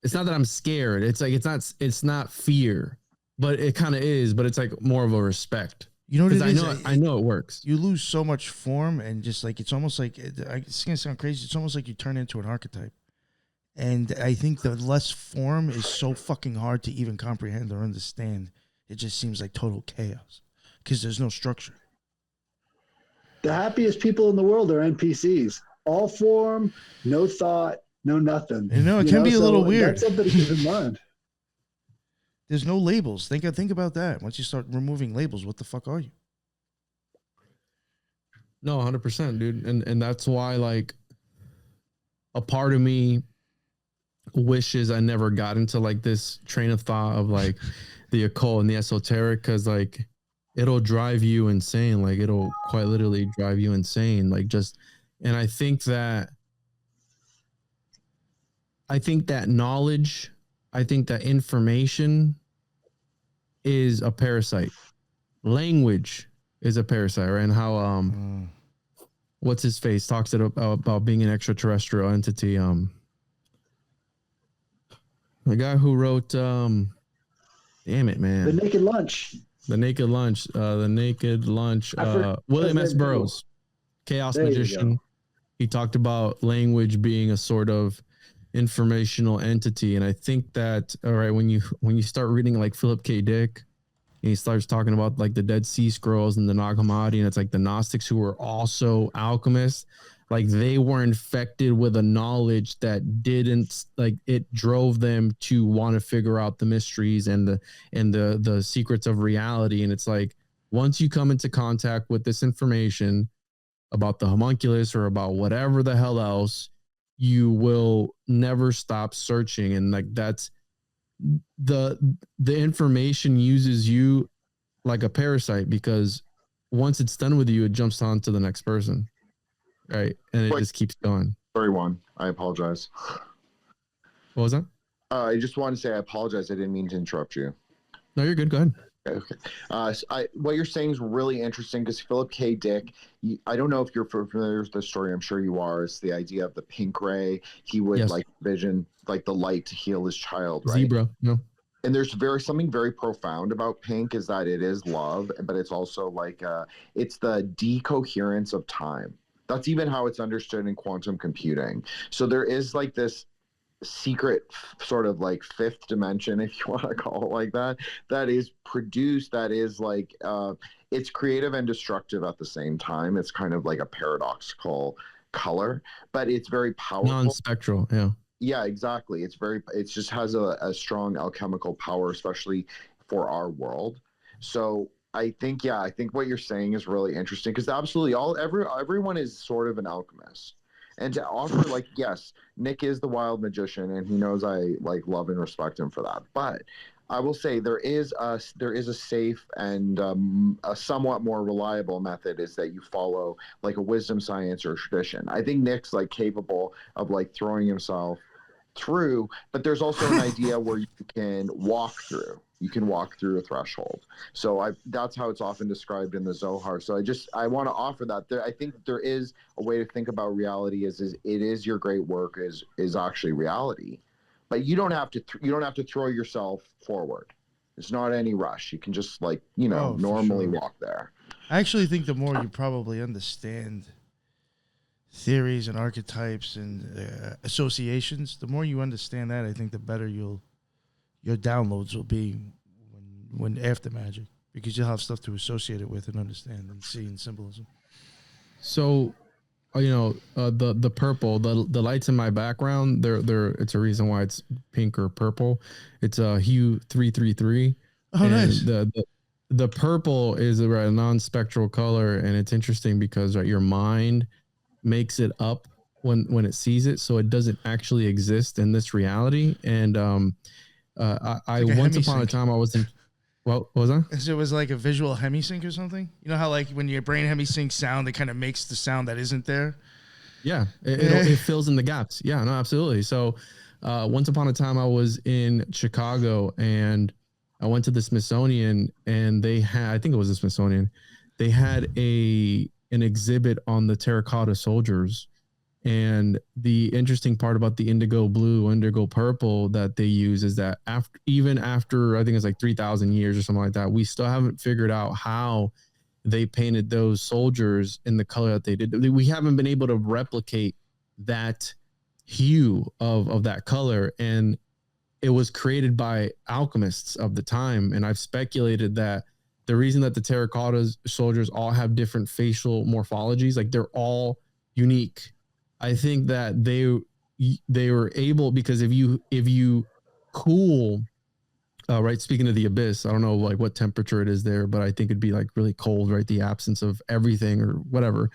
it's not that I'm scared. It's like, it's not fear, but it kind of is, but it's like more of a respect. You know what it is? I know it works. You lose so much form, and just like, it's almost like, it's going to sound crazy. It's almost like you turn into an archetype. And I think the less form is so fucking hard to even comprehend or understand. It just seems like total chaos because there's no structure. The happiest people in the world are NPCs. All form, no thought, no nothing. It can be a little weird. That's something to keep in mind. There's no labels. Think about that. Once you start removing labels, what the fuck are you? No, 100%, dude. And that's why, like, a part of me wishes I never got into like this train of thought of like the occult and the esoteric, because like it'll drive you insane. Like it'll quite literally drive you insane. Like just, and I think that knowledge, I think that information is a parasite. Language is a parasite, right? And how what's his face talks about being an extraterrestrial entity. The guy who wrote damn it, man. The Naked Lunch. The Naked Lunch. William S. Burroughs, Chaos There you Magician. go. He talked about language being a sort of informational entity. And I think that, all right, when you start reading like Philip K. Dick, and he starts talking about like the Dead Sea Scrolls and the Nag Hammadi, and it's like the Gnostics who were also alchemists, like they were infected with a knowledge that didn't, like, it drove them to want to figure out the mysteries and the secrets of reality. And it's like, once you come into contact with this information about the homunculus or about whatever the hell else, you will never stop searching. And like that's the information uses you like a parasite, because once it's done with you, it jumps on to the next person, right? And it just keeps going. Sorry, Juan. I apologize. What was that? I just wanted to say I apologize. I didn't mean to interrupt you. No, you're good. Go ahead. Okay. What you're saying is really interesting because Philip K. Dick, I don't know if you're familiar with the story. I'm sure you are. It's the idea of the pink ray. He would like vision like the light to heal his child, right? Zebra. No. And there's something very profound about pink, is that it is love, but it's also like it's the decoherence of time. That's even how it's understood in quantum computing. So there is like this secret sort of like fifth dimension, if you want to call it like that, that is produced, that is like it's creative and destructive at the same time. It's kind of like a paradoxical color, but it's very powerful. Non-spectral. Yeah, exactly. It just has a strong alchemical power, especially for our world. So I think what you're saying is really interesting, because absolutely everyone is sort of an alchemist. And to offer, like, yes, Nick is the wild magician, and he knows I like love and respect him for that. But I will say there is a safe and a somewhat more reliable method, is that you follow like a wisdom science or tradition. I think Nick's like capable of like throwing himself through, but there's also an idea where you can walk through. You can walk through a threshold. So that's how it's often described in the Zohar. So I want to offer that. I think there is a way to think about reality is it is your great work is actually reality, but you don't have to throw yourself forward. It's not any rush. You can just like, normally walk there. I actually think the more you probably understand theories and archetypes and associations, the more you understand that, I think the better your downloads will be when after magic, because you'll have stuff to associate it with and understand and see in symbolism. So, the purple, the lights in my background, they're it's a reason why it's pink or purple. It's a hue 333. Oh, nice. The purple is a non-spectral color, and it's interesting because your mind makes it up when it sees it, so it doesn't actually exist in this reality. And I once upon a time I was in. What was that? It was like a visual hemisync or something. You know how like when your brain hemisync sound, it kind of makes the sound that isn't there. Yeah, it fills in the gaps. Yeah, no, absolutely. So once upon a time I was in Chicago, and I went to the Smithsonian, and they had, I think it was the Smithsonian, they had an exhibit on the terracotta soldiers. And the interesting part about the indigo blue, indigo purple that they use is that even after I think it's like 3,000 years or something like that, we still haven't figured out how they painted those soldiers in the color that they did. We haven't been able to replicate that hue of that color. And it was created by alchemists of the time. And I've speculated that the reason that the terracotta soldiers all have different facial morphologies, like they're all unique. I think that they were able, because if you cool, right, speaking of the abyss, I don't know like what temperature it is there, but I think it'd be like really cold, right? The absence of everything or whatever.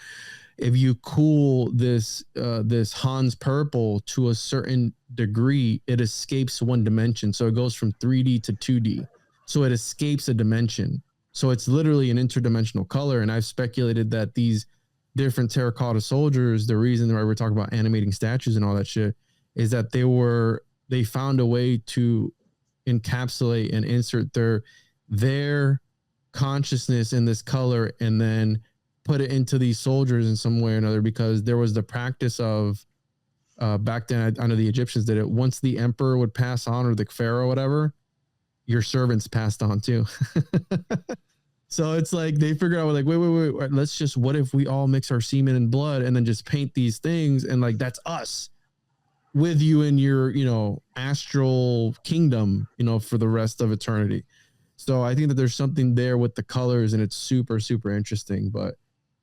If you cool this Hans purple to a certain degree, it escapes one dimension. So it goes from 3D to 2D. So it escapes a dimension. So it's literally an interdimensional color. And I've speculated that these different terracotta soldiers, the reason why we're talking about animating statues and all that shit is that they found a way to encapsulate and insert their consciousness in this color and then put it into these soldiers in some way or another, because there was the practice of back then, I know the Egyptians did it. Once the emperor would pass on, or the pharaoh or whatever, your servants passed on too. So it's like they figured out, like, wait, let's just, what if we all mix our semen and blood and then just paint these things, and like that's us with you in your, you know, astral kingdom, you know, for the rest of eternity. So I think that there's something there with the colors, and it's super, super interesting. But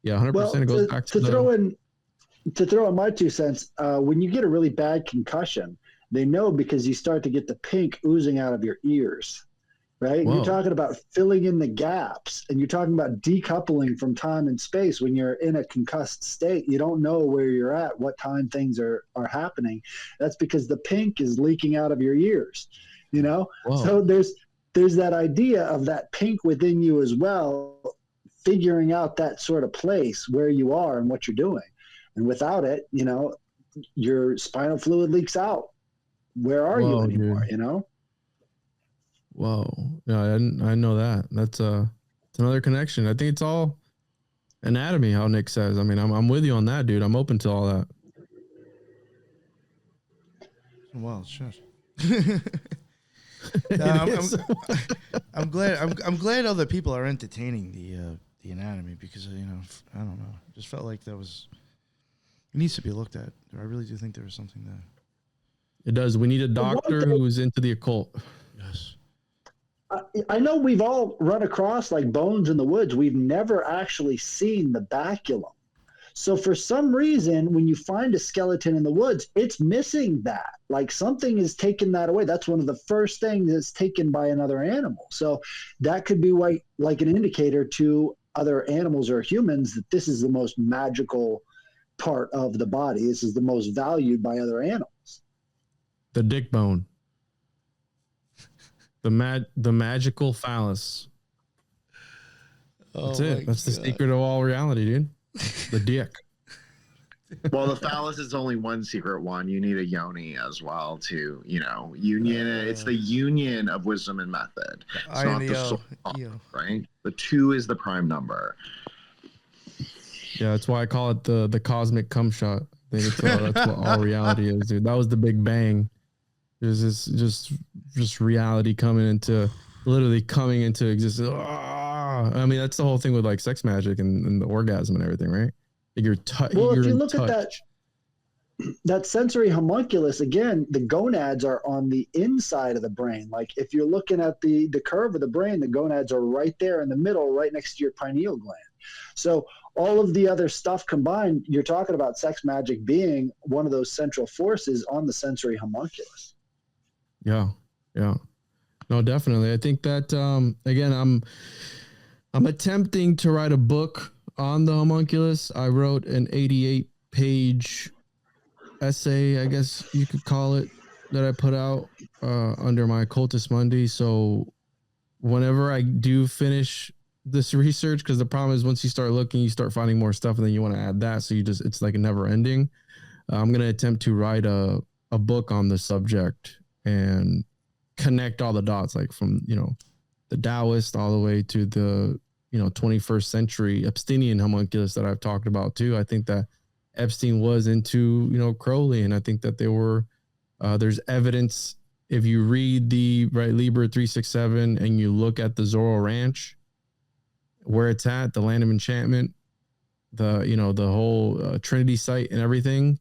yeah, 100% it goes back to throw in my 2 cents. When you get a really bad concussion, they know because you start to get the pink oozing out of your ears, right? Whoa. You're talking about filling in the gaps, and you're talking about decoupling from time and space. When you're in a concussed state, you don't know where you're at, what time things are happening. That's because the pink is leaking out of your ears, you know? Whoa. So there's that idea of that pink within you as well, figuring out that sort of place where you are and what you're doing. And without it, you know, your spinal fluid leaks out. Where are you anymore, dude. You know? Whoa. Yeah, I know that. That's it's another connection. I think it's all anatomy, how Nick says. I mean, I'm with you on that, dude. I'm open to all that. Well, shit. I'm glad other people are entertaining the anatomy, because, you know, I don't know. It just felt like it needs to be looked at. I really do think there is something there. It does. We need a doctor who's into the occult. Yes. I know we've all run across like bones in the woods. We've never actually seen the baculum. So for some reason, when you find a skeleton in the woods, it's missing that. Like something is taking that away. That's one of the first things that's taken by another animal. So that could be like an indicator to other animals or humans that this is the most magical part of the body. This is the most valued by other animals. The dick bone. The magical phallus. That's it. That's the secret of all reality, dude. The dick. Well, the phallus is only one secret one. You need a yoni as well to, you know, union. It's the union of wisdom and method. It's not the soul, right? The 2 is the prime number. Yeah, that's why I call it the cosmic cum shot. I think that's what all reality is, dude. That was the Big Bang. There's this just reality coming into existence. I mean, that's the whole thing with like sex magic and the orgasm and everything, right? Like if you look at that sensory homunculus, again, the gonads are on the inside of the brain. Like if you're looking at the curve of the brain, the gonads are right there in the middle, right next to your pineal gland. So all of the other stuff combined, you're talking about sex magic being one of those central forces on the sensory homunculus. Yeah. No, definitely. I think that again, I'm attempting to write a book on the homunculus. I wrote an 88-page essay, I guess you could call it, that I put out under my Occultus Monday. So whenever I do finish this research, because the problem is once you start looking, you start finding more stuff, and then you want to add that. So it's like a never ending. I'm going to attempt to write a book on the subject and connect all the dots, like from, you know, the Taoist all the way to the, you know, 21st century Epsteinian homunculus that I've talked about too. I think that Epstein was into, you know, Crowley, and I think that they were, there's evidence if you read the Liber 367 and you look at the Zorro Ranch, where it's at, the land of enchantment, the whole Trinity site and everything.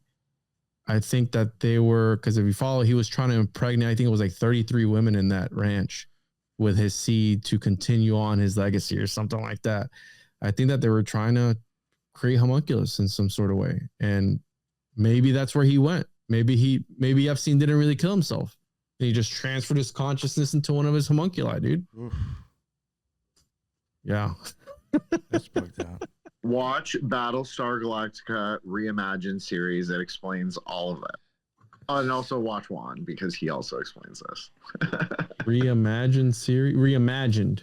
I think that they were, because if you follow, he was trying to impregnate, I think it was like 33 women in that ranch with his seed to continue on his legacy or something like that. I think that they were trying to create homunculus in some sort of way. And maybe that's where he went. Maybe Epstein didn't really kill himself. And he just transferred his consciousness into one of his homunculi, dude. Oof. Yeah. That's bugged out. Watch Battlestar Galactica Reimagined series that explains all of it. And also watch Juan, because he also explains this. Reimagined series? Reimagined.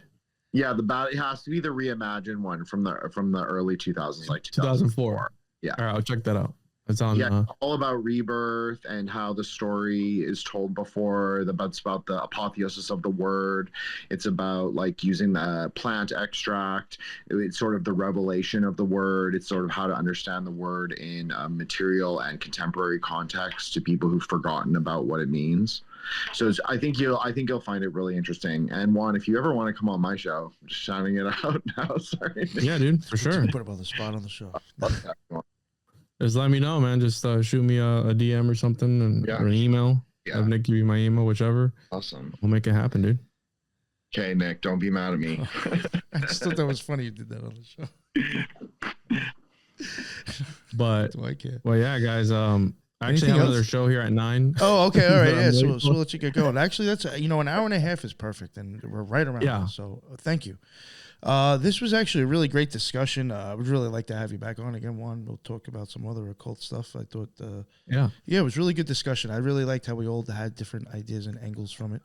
Yeah, it has to be the reimagined one from the early 2000s, like 2004. Yeah. All right, I'll check that out. It's on. Yeah, all about rebirth and how the story is told before. It's about the apotheosis of the word. It's about like using the plant extract. It's sort of the revelation of the word. It's sort of how to understand the word in material and contemporary context to people who've forgotten about what it means. So I think you'll find it really interesting. And Juan, if you ever want to come on my show, I'm just shouting it out now. Sorry. Yeah, dude, for sure. Put him on the spot on the show. Just let me know, man. Just shoot me a DM or something, or an email. Yeah. Have Nick give you my email, whichever. Awesome. We'll make it happen, dude. Okay, Nick, don't be mad at me. I just thought that was funny you did that on the show. But Do I care? well, yeah, guys. I actually Anything have else? another show here at 9. Oh, okay, all right, But I'm yeah. So ready we'll let you get going. Actually, that's an hour and a half is perfect, and we're right around. Yeah. There, so thank you. This was actually a really great discussion. I would really like to have you back on again, Juan. We'll talk about some other occult stuff. I thought, Yeah. it was really good discussion. I really liked how we all had different ideas and angles from it.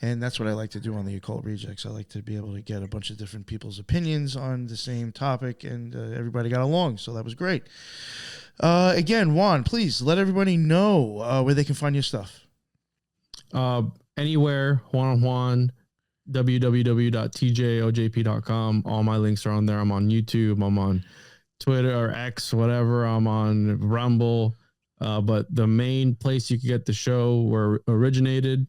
And that's what I like to do on the Occult Rejects. I like to be able to get a bunch of different people's opinions on the same topic, and everybody got along, so that was great. Again, Juan, please let everybody know where they can find your stuff. Anywhere, Juan, www.tjojp.com. All my links are on there. I'm on YouTube. I'm on Twitter or X, whatever. I'm on Rumble. But the main place you can get the show where it originated,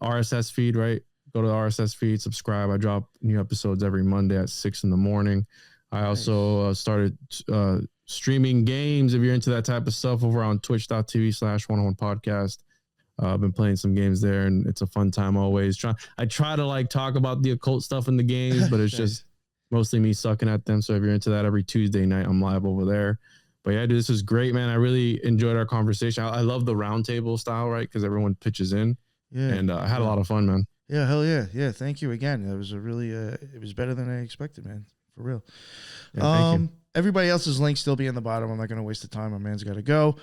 RSS feed, right? Go to the RSS feed, subscribe. I drop new episodes every Monday at 6 a.m. I also started streaming games. If you're into that type of stuff, over on twitch.tv/101podcast. I've been playing some games there, and it's a fun time always. I try to like talk about the occult stuff in the games, but it's just mostly me sucking at them. So if you're into that, every Tuesday night I'm live over there. But yeah, dude, this is great, man. I really enjoyed our conversation. I love the roundtable style, right? Because everyone pitches in. Yeah, and I had a lot of fun, man. Yeah, hell yeah, yeah. Thank you again. It was a really, it was better than I expected, man. For real. Yeah, thank you. Everybody else's links still be in the bottom. I'm not going to waste the time. My man's got to go.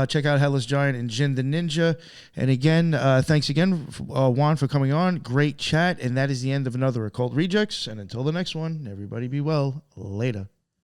Check out Headless Giant and Jin the Ninja. And again, thanks again, Juan, for coming on. Great chat. And that is the end of another Occult Rejects. And until the next one, everybody be well. Later.